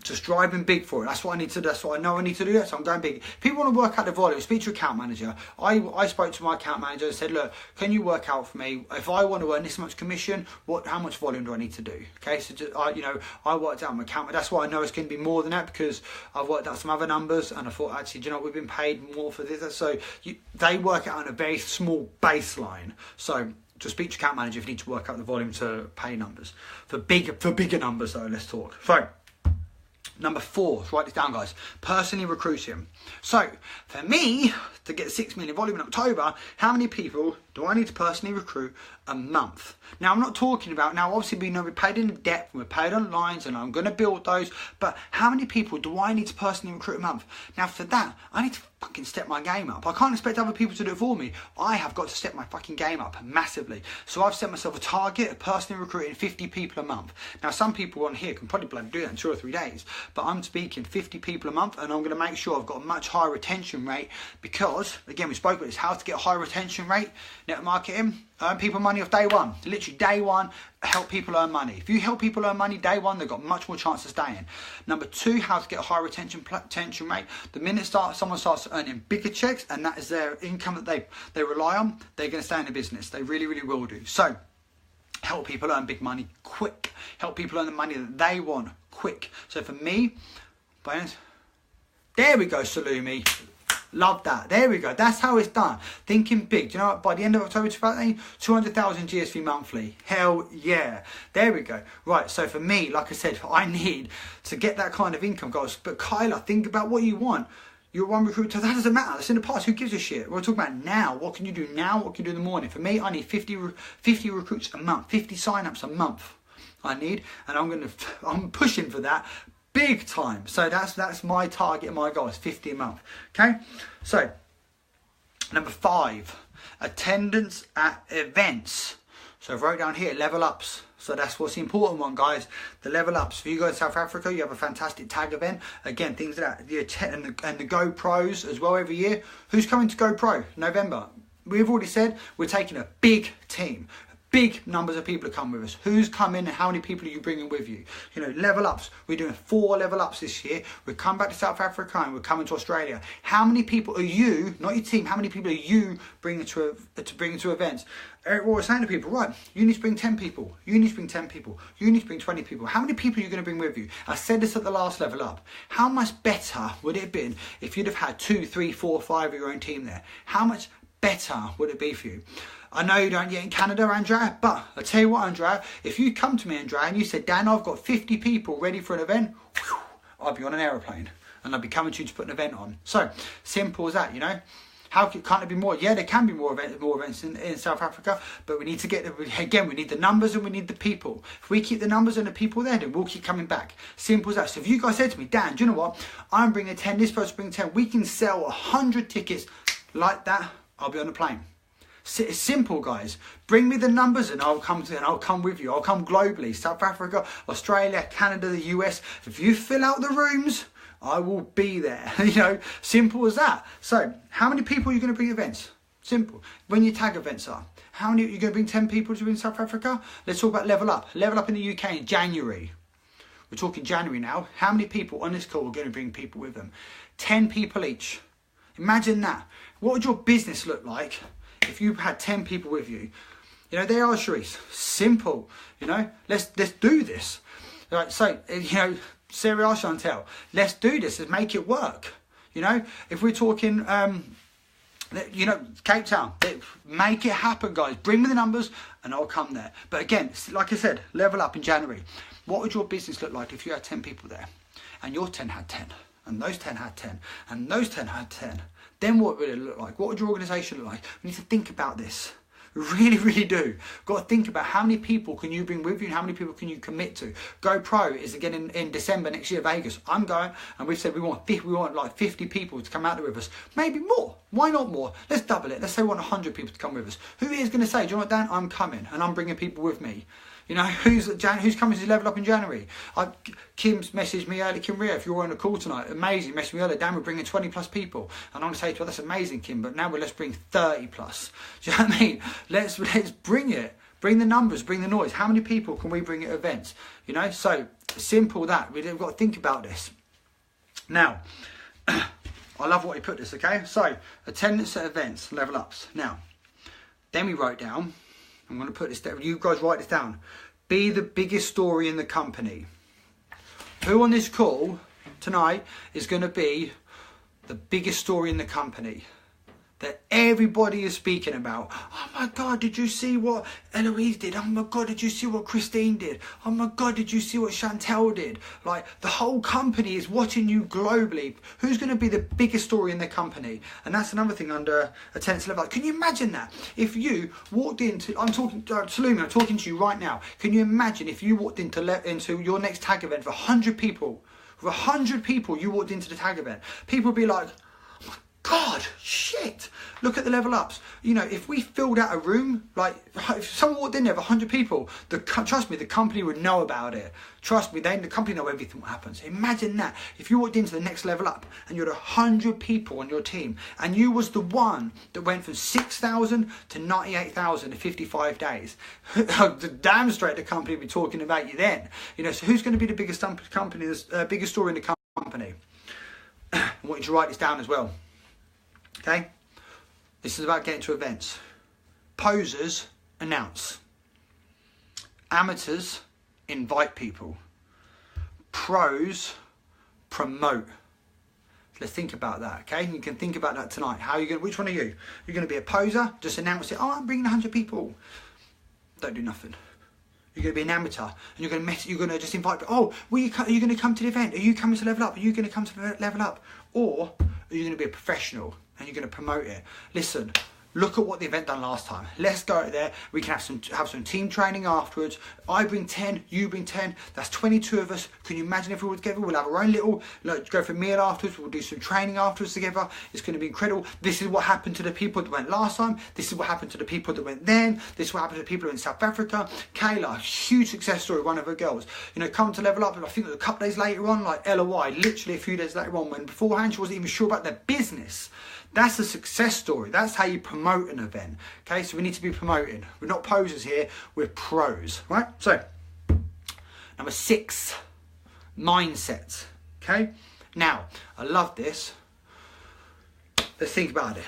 just driving big for it. That's what I need to do. That's what I know I need to do. So I'm going big. If people want to work out the volume, speak to your account manager. I spoke to my account manager and said, look, can you work out for me, if I want to earn this much commission, how much volume do I need to do? Okay, so just, I worked out my account. That's why I know it's going to be more than that, because I've worked out some other numbers and I thought, actually, do you know, we've been paid more for this. So they work it out on a very small baseline. So just speak to your account manager if you need to work out the volume to pay numbers. For bigger numbers though, let's talk. So, number 4, write this down, guys. Personally recruiting. So, for me, to get 6 million volume in October, how many people do I need to personally recruit a month? Now, I'm not talking about, now obviously we know we're paid in depth, we're paid on lines, and I'm going to build those, but how many people do I need to personally recruit a month? Now, for that, I need to fucking step my game up. I can't expect other people to do it for me. I have got to step my fucking game up massively. So I've set myself a target of personally recruiting 50 people a month. Now, some people on here can probably bloody do that in 2 or 3 days, but I'm speaking 50 people a month, and I'm going to make sure I've got a much higher retention rate, because, again, we spoke about this, how to get a high retention rate, network marketing, earn people money off day one. Literally day one, help people earn money. If you help people earn money day one, they've got much more chance of staying. Number 2, how to get a high retention rate. The minute someone starts earning bigger checks, and that is their income that they rely on, they're going to stay in the business. They really, really will do. So, help people earn big money quick. Help people earn the money that they want quick. So for me, there we go, Salumi. Love that. There we go. That's how it's done. Thinking big. Do you know what? By the end of October 2018, 200,000 GSV monthly. Hell yeah. There we go. Right. So for me, like I said, I need to get that kind of income, guys. But Kyla, think about what you want. You're one recruiter. That doesn't matter. That's in the past. Who gives a shit? We're talking about now. What can you do now? What can you do in the morning? For me, I need 50 recruits a month. 50 sign-ups a month. I need, and I'm pushing for that big time. So that's my target, my goal is 50 a month. Okay. So number 5, attendance at events. So I've wrote down here level ups. So that's what's the important one, guys. The level ups. If you go to South Africa, you have a fantastic tag event. Again, things like that. And the Go Pros as well every year. Who's coming to Go Pro? November. We've already said we're taking a big team. Big numbers of people to come with us. Who's coming and how many people are you bringing with you? You know, level ups. We're doing 4 level ups this year. We're coming back to South Africa and we're coming to Australia. How many people are you, not your team, how many people are you bringing to events? Eric Roy was saying to people, right, you need to bring 10 people. You need to bring 10 people. You need to bring 20 people. How many people are you going to bring with you? I said this at the last level up. How much better would it have been if you'd have had 2, 3, 4, 5 of your own team there? How much better would it be for you? I know you don't yet in Canada, Andrea, but I tell you what, Andrea, if you come to me, Andrea, and you said, Dan, I've got 50 people ready for an event, whew, I'll be on an aeroplane and I'll be coming to you to put an event on. So simple as that, you know. Can't there be more? Yeah, there can be more events in South Africa, but we need to we need the numbers and we need the people. If we keep the numbers and the people there, then we'll keep coming back. Simple as that. So if you guys said to me, Dan, do you know what? I'm bringing 10, this person bringing 10, we can sell 100 tickets like that, I'll be on a plane. It's simple, guys. Bring me the numbers and I'll come with you. I'll come globally. South Africa, Australia, Canada, the US. If you fill out the rooms, I will be there. You know, simple as that. So how many people are you going to bring events? Simple. When your tag events are. How many are you going to bring? 10 people to in South Africa? Let's talk about Level Up. Level Up in the UK in January. We're talking January now. How many people on this call are going to bring people with them? 10 people each. Imagine that. What would your business look like if you had 10 people with you? You know, they are, Sharice. Simple. You know, let's do this. Like, so, you know, Sarah Chantel, let's do this. Let's make it work. You know, if we're talking, you know, Cape Town, make it happen, guys. Bring me the numbers and I'll come there. But again, like I said, Level Up in January. What would your business look like if you had 10 people there and your 10 had 10 and those 10 had 10 and those 10 had 10? Then what would it look like? What would your organisation look like? We need to think about this. We really, really do. Got to think about how many people can you bring with you and how many people can you commit to. Go Pro is again in December next year, Vegas. I'm going, and we've said we want like 50 people to come out there with us. Maybe more. Why not more? Let's double it. Let's say we want 100 people to come with us. Who is going to say, do you know what, Dan? I'm coming and I'm bringing people with me. You know, who's coming to Level Up in January? Kim's messaged me earlier, Kim Ria, if you're on a call tonight, amazing, messaged me earlier, Dan, we're bringing 20 plus people. And I'm going to say to her, that's amazing, Kim, but now let's bring 30 plus. Do you know what I mean? Let's bring it. Bring the numbers, bring the noise. How many people can we bring at events? You know, so simple that. We've got to think about this. Now, I love what he put this, okay? So, attendance at events, Level Ups. Now, then we wrote down, I'm going to put this down. You guys write this down. Be the biggest story in the company. Who on this call tonight is going to be the biggest story in the company that everybody is speaking about? Oh my God, did you see what Eloise did? Oh my God, did you see what Christine did? Oh my God, did you see what Chantel did? Like, the whole company is watching you globally. Who's going to be the biggest story in the company? And that's another thing under attendance level. Can you imagine that? If you walked into, I'm talking to Salumi, I'm talking to you right now. Can you imagine if you walked into your next tag event for 100 people? For 100 people, you walked into the tag event. People would be like, God, shit, look at the Level Ups. You know, if we filled out a room, like if someone walked in there with 100 people, trust me, the company would know about it. Trust me, the company know everything what happens. Imagine that. If you walked into the next Level Up and you had 100 people on your team and you was the one that went from 6,000 to 98,000 in 55 days, damn straight the company would be talking about you then. You know, so who's going to be the biggest company, biggest story in the company? I want you to write this down as well. Okay, this is about getting to events. Posers announce. Amateurs invite people. Pros promote. Let's think about that, okay? You can think about that tonight. How are you going? Which one are you? You're going to be a poser, just announce it. Oh, I'm bringing 100 people. Don't do nothing. You're going to be an amateur, and you're going to you're going to just invite. Oh, are you going to come to the event? Are you coming to Level Up? Are you going to come to Level Up? Or are you going to be a professional and you're going to promote it? Listen, look at what the event done last time. Let's go there. We can have some team training afterwards. I bring 10, you bring 10. That's 22 of us. Can you imagine if we were together? We'll have our own little, go for a meal afterwards. We'll do some training afterwards together. It's going to be incredible. This is what happened to the people that went last time. This is what happened to the people that went then. This is what happened to the people in South Africa. Kayla, huge success story, one of her girls. You know, come to Level Up, and I think a couple days later on, like LOI, literally a few days later on, when beforehand she wasn't even sure about their business. That's a success story. That's how you promote an event. Okay, so we need to be promoting. We're not posers here, we're pros, right? So, number 6, mindset. Okay, now, I love this. Let's think about it.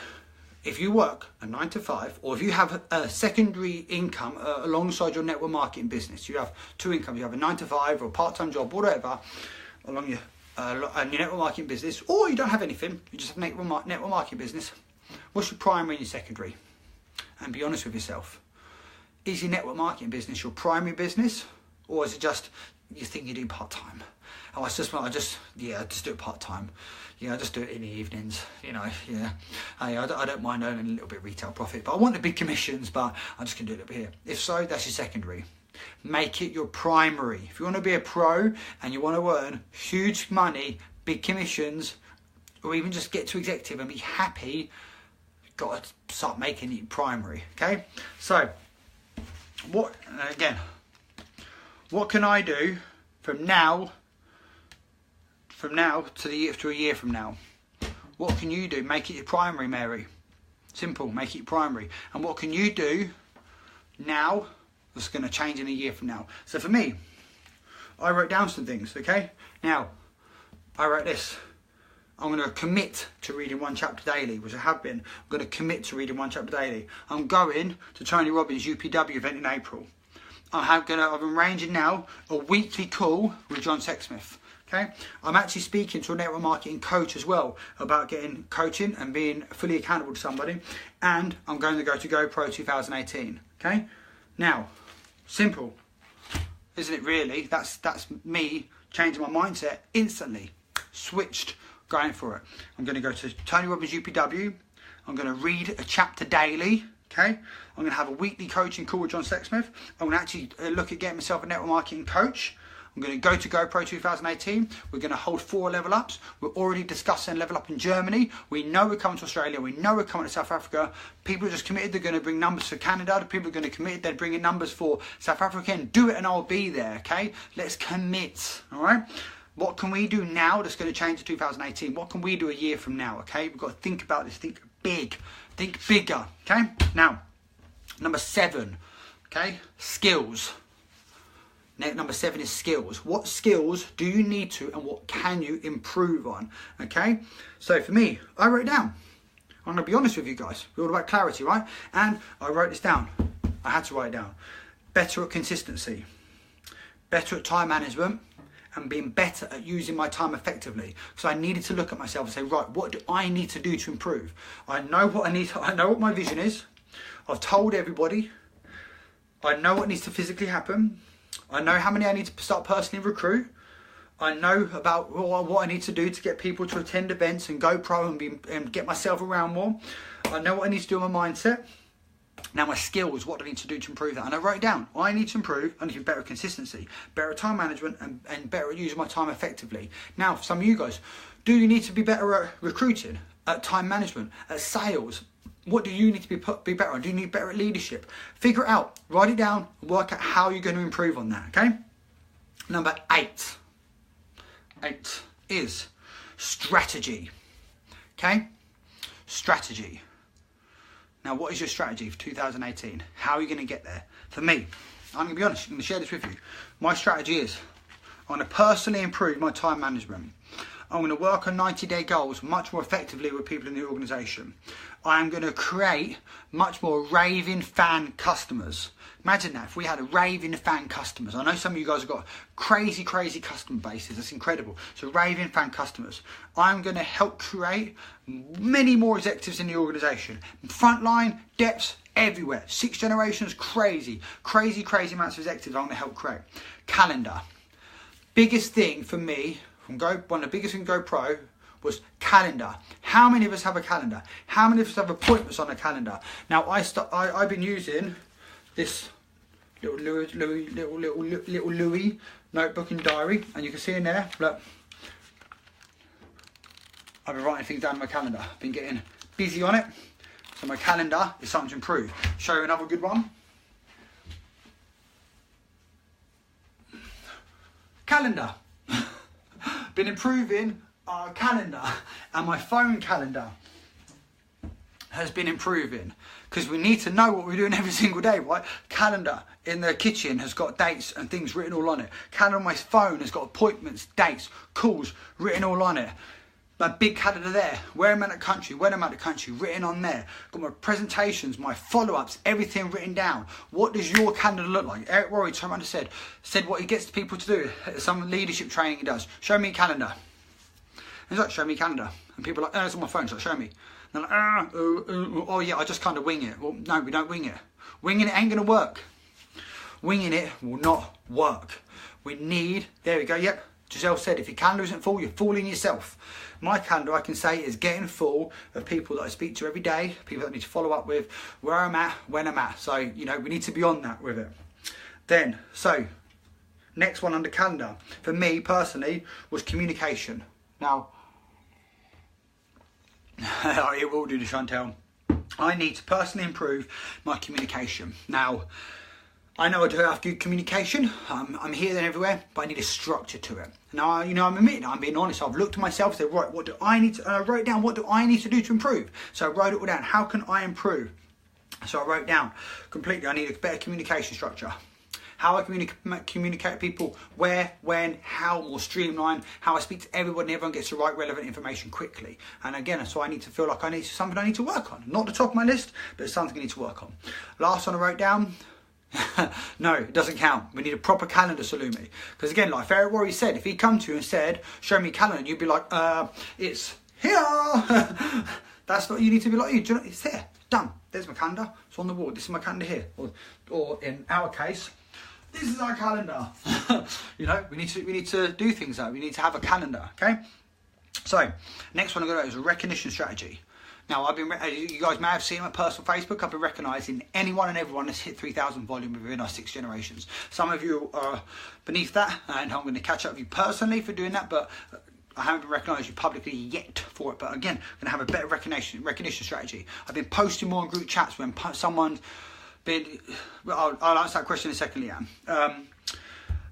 If you work a 9 to 5, or if you have a secondary income alongside your network marketing business, you have 2 incomes, you have a 9 to 5 or a part-time job, whatever, along your network marketing business, or you don't have anything, you just have network marketing business. What's your primary and your secondary? And be honest with yourself. Is your network marketing business your primary business, or is it just you think you do part-time? Oh, I just do it part-time. Yeah, I just do it in the evenings, you know, yeah. Hey, I don't mind earning a little bit of retail profit, but I want the big commissions, but I'm just going to do a little bit here. If so, that's your secondary. Make it your primary. If you want to be a pro and you want to earn huge money, big commissions, or even just get to executive and be happy, got to start making it primary. Okay, so what can I do from now to a year from now? What can you do? Make it your primary, Mary. Simple, make it primary. And what can you do now that's going to change in a year from now? So for me, I wrote down some things, okay? Now, I wrote this. I'm going to commit to reading one chapter daily, which I have been. I'm going to commit to reading one chapter daily. I'm going to Tony Robbins' UPW event in April. I'm arranging now a weekly call with John Sexsmith. Okay, I'm actually speaking to a network marketing coach as well about getting coaching and being fully accountable to somebody. And I'm going to go to GoPro 2018. Okay, now, simple, isn't it? Really, that's me changing my mindset instantly. Switched, going for it. I'm going to go to Tony Robbins UPW. I'm going to read a chapter daily. Okay, I'm going to have a weekly coaching call with John Sexsmith. I'm going to actually look at getting myself a network marketing coach. I'm going to go to GoPro 2018. We're going to hold 4 level ups. We're already discussing level up in Germany. We know we're coming to Australia. We know we're coming to South Africa. People are just committed. They're going to bring numbers for Canada. The people are going to commit. They're bringing numbers for South Africa. And do it and I'll be there. Okay, let's commit. All right. What can we do now that's going to change to 2018? What can we do a year from now? Okay, we've got to think about this. Think big. Think bigger. Okay. Now, number 7. Okay, skills. Number 7 is skills. What skills do you need to and what can you improve on? Okay, so for me, I wrote it down. I'm going to be honest with you guys. We're all about clarity, right? And I wrote this down. I had to write it down. Better at consistency. Better at time management. And being better at using my time effectively. So I needed to look at myself and say, right, what do I need to do to improve? I know what I need. I know what my vision is. I've told everybody. I know what needs to physically happen. I know how many I need to start personally recruit. I know about what I need to do to get people to attend events and go pro and get myself around more. I know what I need to do with my mindset. Now my skills, what do I need to do to improve that? And I wrote it down. I need to improve. I need to be better at consistency, better at time management and better at using my time effectively. Now for some of you guys, do you need to be better at recruiting, at time management, at sales? What do you need to be better on? Do you need better at leadership? Figure it out. Write it down. Work out how you're going to improve on that. Okay. Number 8. 8 is strategy. Okay. Strategy. Now, what is your strategy for 2018? How are you going to get there? For me, I'm going to be honest. I'm going to share this with you. My strategy is I'm going to personally improve my time management. I'm going to work on 90-day goals much more effectively with people in the organisation. I am going to create much more raving fan customers. Imagine that, if we had a raving fan customers. I know some of you guys have got crazy customer bases. That's incredible. So raving fan customers. I'm going to help create many more executives in the organisation. Frontline, depths, everywhere. 6 generations, crazy amounts of executives I'm going to help create. Calendar. Biggest thing for me, one of the biggest things GoPro was calendar. How many of us have a calendar? How many of us have appointments on a calendar? Now I've been using this little Louis notebook and diary, and you can see in there, look, I've been writing things down in my calendar. I've been getting busy on it, so my calendar is something to improve. Show you another good one. Calendar. Been improving our calendar, and my phone calendar has been improving because we need to know what we're doing every single day, right? Calendar in the kitchen has got dates and things written all on it. Calendar on my phone has got appointments, dates, calls written all on it. My big calendar there, where I'm at the country, when I'm at the country, written on there. Got my presentations, my follow-ups, everything written down. What does your calendar look like? Eric Worre turned around and said what he gets people to do. Some leadership training he does. Show me a calendar. He's like, show me a calendar. And people are like, oh, it's on my phone, so show me. And they're like, oh yeah, I just kind of wing it. Well, no, we don't wing it. Winging it ain't gonna work. Winging it will not work. We need, there we go, yep. Giselle said, if your calendar isn't full, you're fooling yourself. My calendar, I can say, is getting full of people that I speak to every day, people that I need to follow up with, where I'm at, when I'm at. So, you know, we need to be on that with it. Then, so, next one under calendar, for me personally, was communication. Now, it will do the Chantel. I need to personally improve my communication. Now, I know I do have good communication. I'm here and everywhere, but I need a structure to it. Now, you know, I'm admitting, I'm being honest. I've looked at myself and said, right, what do I need to, I wrote down, what do I need to do to improve? So I wrote it all down. How can I improve? So I wrote down completely, I need a better communication structure. How I communicate with people, where, when, how, more streamlined, how I speak to everyone and everyone gets the right relevant information quickly. And again, so I need to feel like something I need to work on. Not the top of my list, but it's something I need to work on. Last one I wrote down, no, it doesn't count. We need a proper calendar, Salumi. Because again, like Ferret Rory said, if he'd come to you and said, show me a calendar, you'd be like, it's here. That's not, you need to be like, you know, it's there, done. There's my calendar, it's on the wall. This is my calendar here. Or in our case, this is our calendar. You know, we need to do things like that. We need to have a calendar, okay? So, next one I'm going to go is a recognition strategy. Now, you guys may have seen my personal Facebook. I've been recognising anyone and everyone that's hit 3,000 volume within our 6 generations. Some of you are beneath that, and I'm going to catch up with you personally for doing that, but I haven't been recognised you publicly yet for it. But again, I'm going to have a better recognition strategy. I've been posting more in group chats when someone's been, I'll answer that question in a second, Leanne.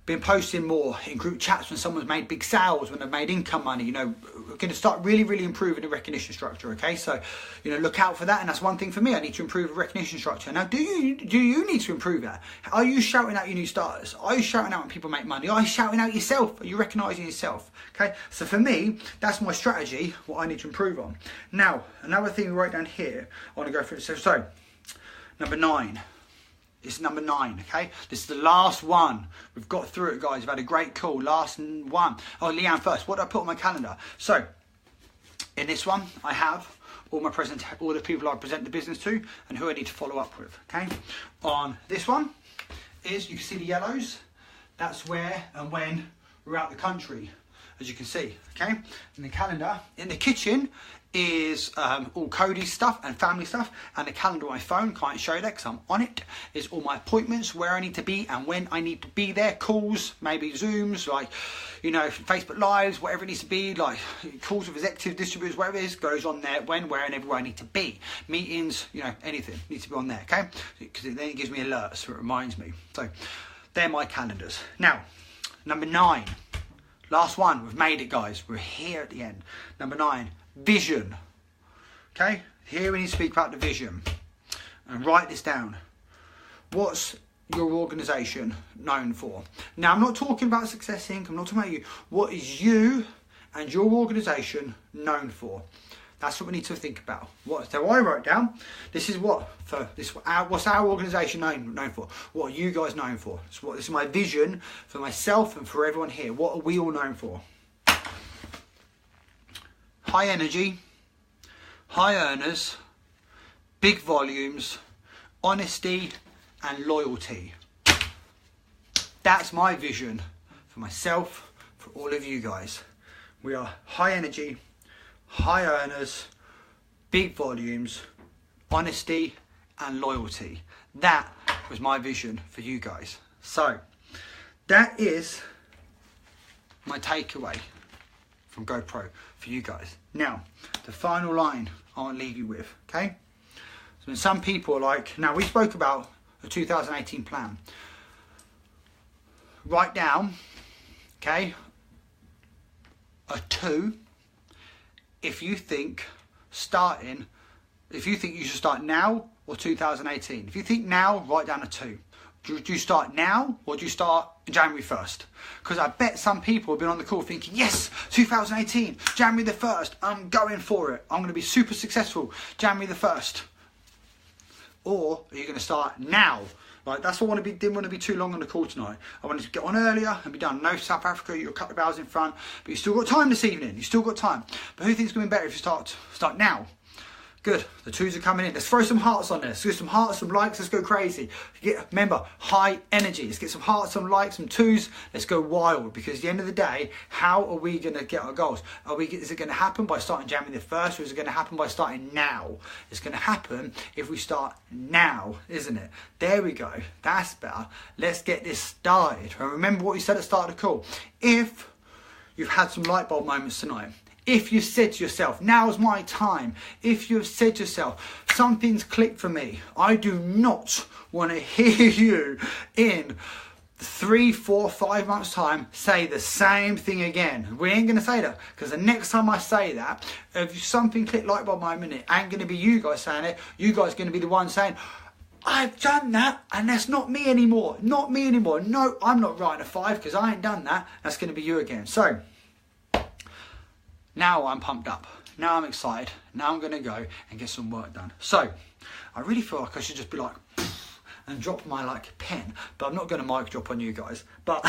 Been posting more in group chats when someone's made big sales, when they've made income money. You know, we're going to start really improving the recognition structure. Okay, so you know, look out for that, and that's one thing for me. I need to improve the recognition structure. Now, do you need to improve that? Are you shouting out your new starters? Are you shouting out when people make money? Are you shouting out yourself? Are you recognising yourself? Okay, so for me, that's my strategy. What I need to improve on. Now, another thing we write down here. I want to go through. So number 9. It's number 9, okay? This is the last one. We've got through it, guys. We've had a great call. Last one. Oh, Leanne first. What did I put on my calendar? So, in this one, I have all the people I present the business to and who I need to follow up with, okay? On this one is, you can see the yellows. That's where and when we're out the country, as you can see, okay? In the calendar, in the kitchen, is all Cody's stuff and family stuff, and the calendar on my phone, can't show that because I'm on it, is all my appointments, where I need to be and when I need to be there, calls, maybe Zooms, like, you know, Facebook Lives, whatever it needs to be, like calls with executive distributors, whatever it is, goes on there, when, where and everywhere I need to be. Meetings, you know, anything needs to be on there, okay? Because then it gives me alerts, so it reminds me. So, they're my calendars. Now, number 9, last one, we've made it, guys. We're here at the end. Number 9. Vision. Okay, here we need to speak about the vision and write this down. What's your organisation known for? Now, I'm not talking about Success Inc. I'm not talking about you. What is you and your organisation known for? That's what we need to think about. So I wrote down, this is what's our organisation known for? What are you guys known for? This is my vision for myself and for everyone here. What are we all known for? High energy, high earners, big volumes, honesty and loyalty. That's my vision for myself, for all of you guys. We are high energy, high earners, big volumes, honesty and loyalty. That was my vision for you guys. So that is my takeaway from GoPro for you guys. Now, the final line I want to leave you with, okay? So some people are like, now we spoke about a 2018 plan. Write down, okay, a 2 if you think you should start now or 2018. If you think now, write down a 2. Do you start now or do you start January 1st? Because I bet some people have been on the call thinking, yes, 2018, January the 1st, I'm going for it. I'm going to be super successful January the 1st. Or are you going to start now? Like, that's what didn't want to be too long on the call tonight. I wanted to get on earlier and be done. No, South Africa, you're a couple of hours in front, but you've still got time this evening. You've still got time. But who thinks it's going to be better if you start now? Good, the 2s are coming in. Let's throw some hearts on there. Let's do some hearts, some likes, let's go crazy. Remember, high energy. Let's get some hearts, some likes, some 2s. Let's go wild, because at the end of the day, how are we going to get our goals? Is it going to happen by starting January the 1st, or is it going to happen by starting now? It's going to happen if we start now, isn't it? There we go. That's better. Let's get this started. And remember what we said at the start of the call. If you've had some light bulb moments tonight, if you've said to yourself, now's my time. If you've said to yourself, something's clicked for me. I do not want to hear you in 3, 4, 5 months time say the same thing again. We ain't gonna say that, because the next time I say that, if something clicked like by my minute, ain't gonna be you guys saying it. You guys gonna be the one saying, I've done that and that's not me anymore. Not me anymore. No, I'm not writing a 5 because I ain't done that. That's gonna be you again. So now I'm pumped up. Now I'm excited. Now I'm gonna go and get some work done. So I really feel like I should just be like and drop my pen, but I'm not going to mic drop on you guys. But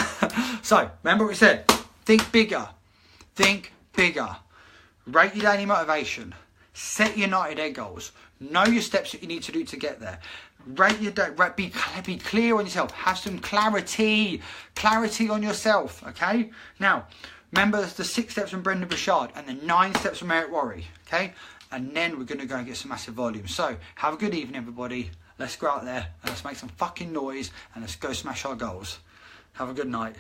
so remember what we said: think bigger, rate your daily motivation, set your 90-day goals, know your steps that you need to do to get there, rate your day, be clear on yourself, have some clarity on yourself. Okay, now remember the 6 steps from Brendan Burchard and the 9 steps from Eric Worre. Okay, and then we're going to go and get some massive volume. So have a good evening, everybody. Let's go out there and let's make some fucking noise and let's go smash our goals. Have a good night.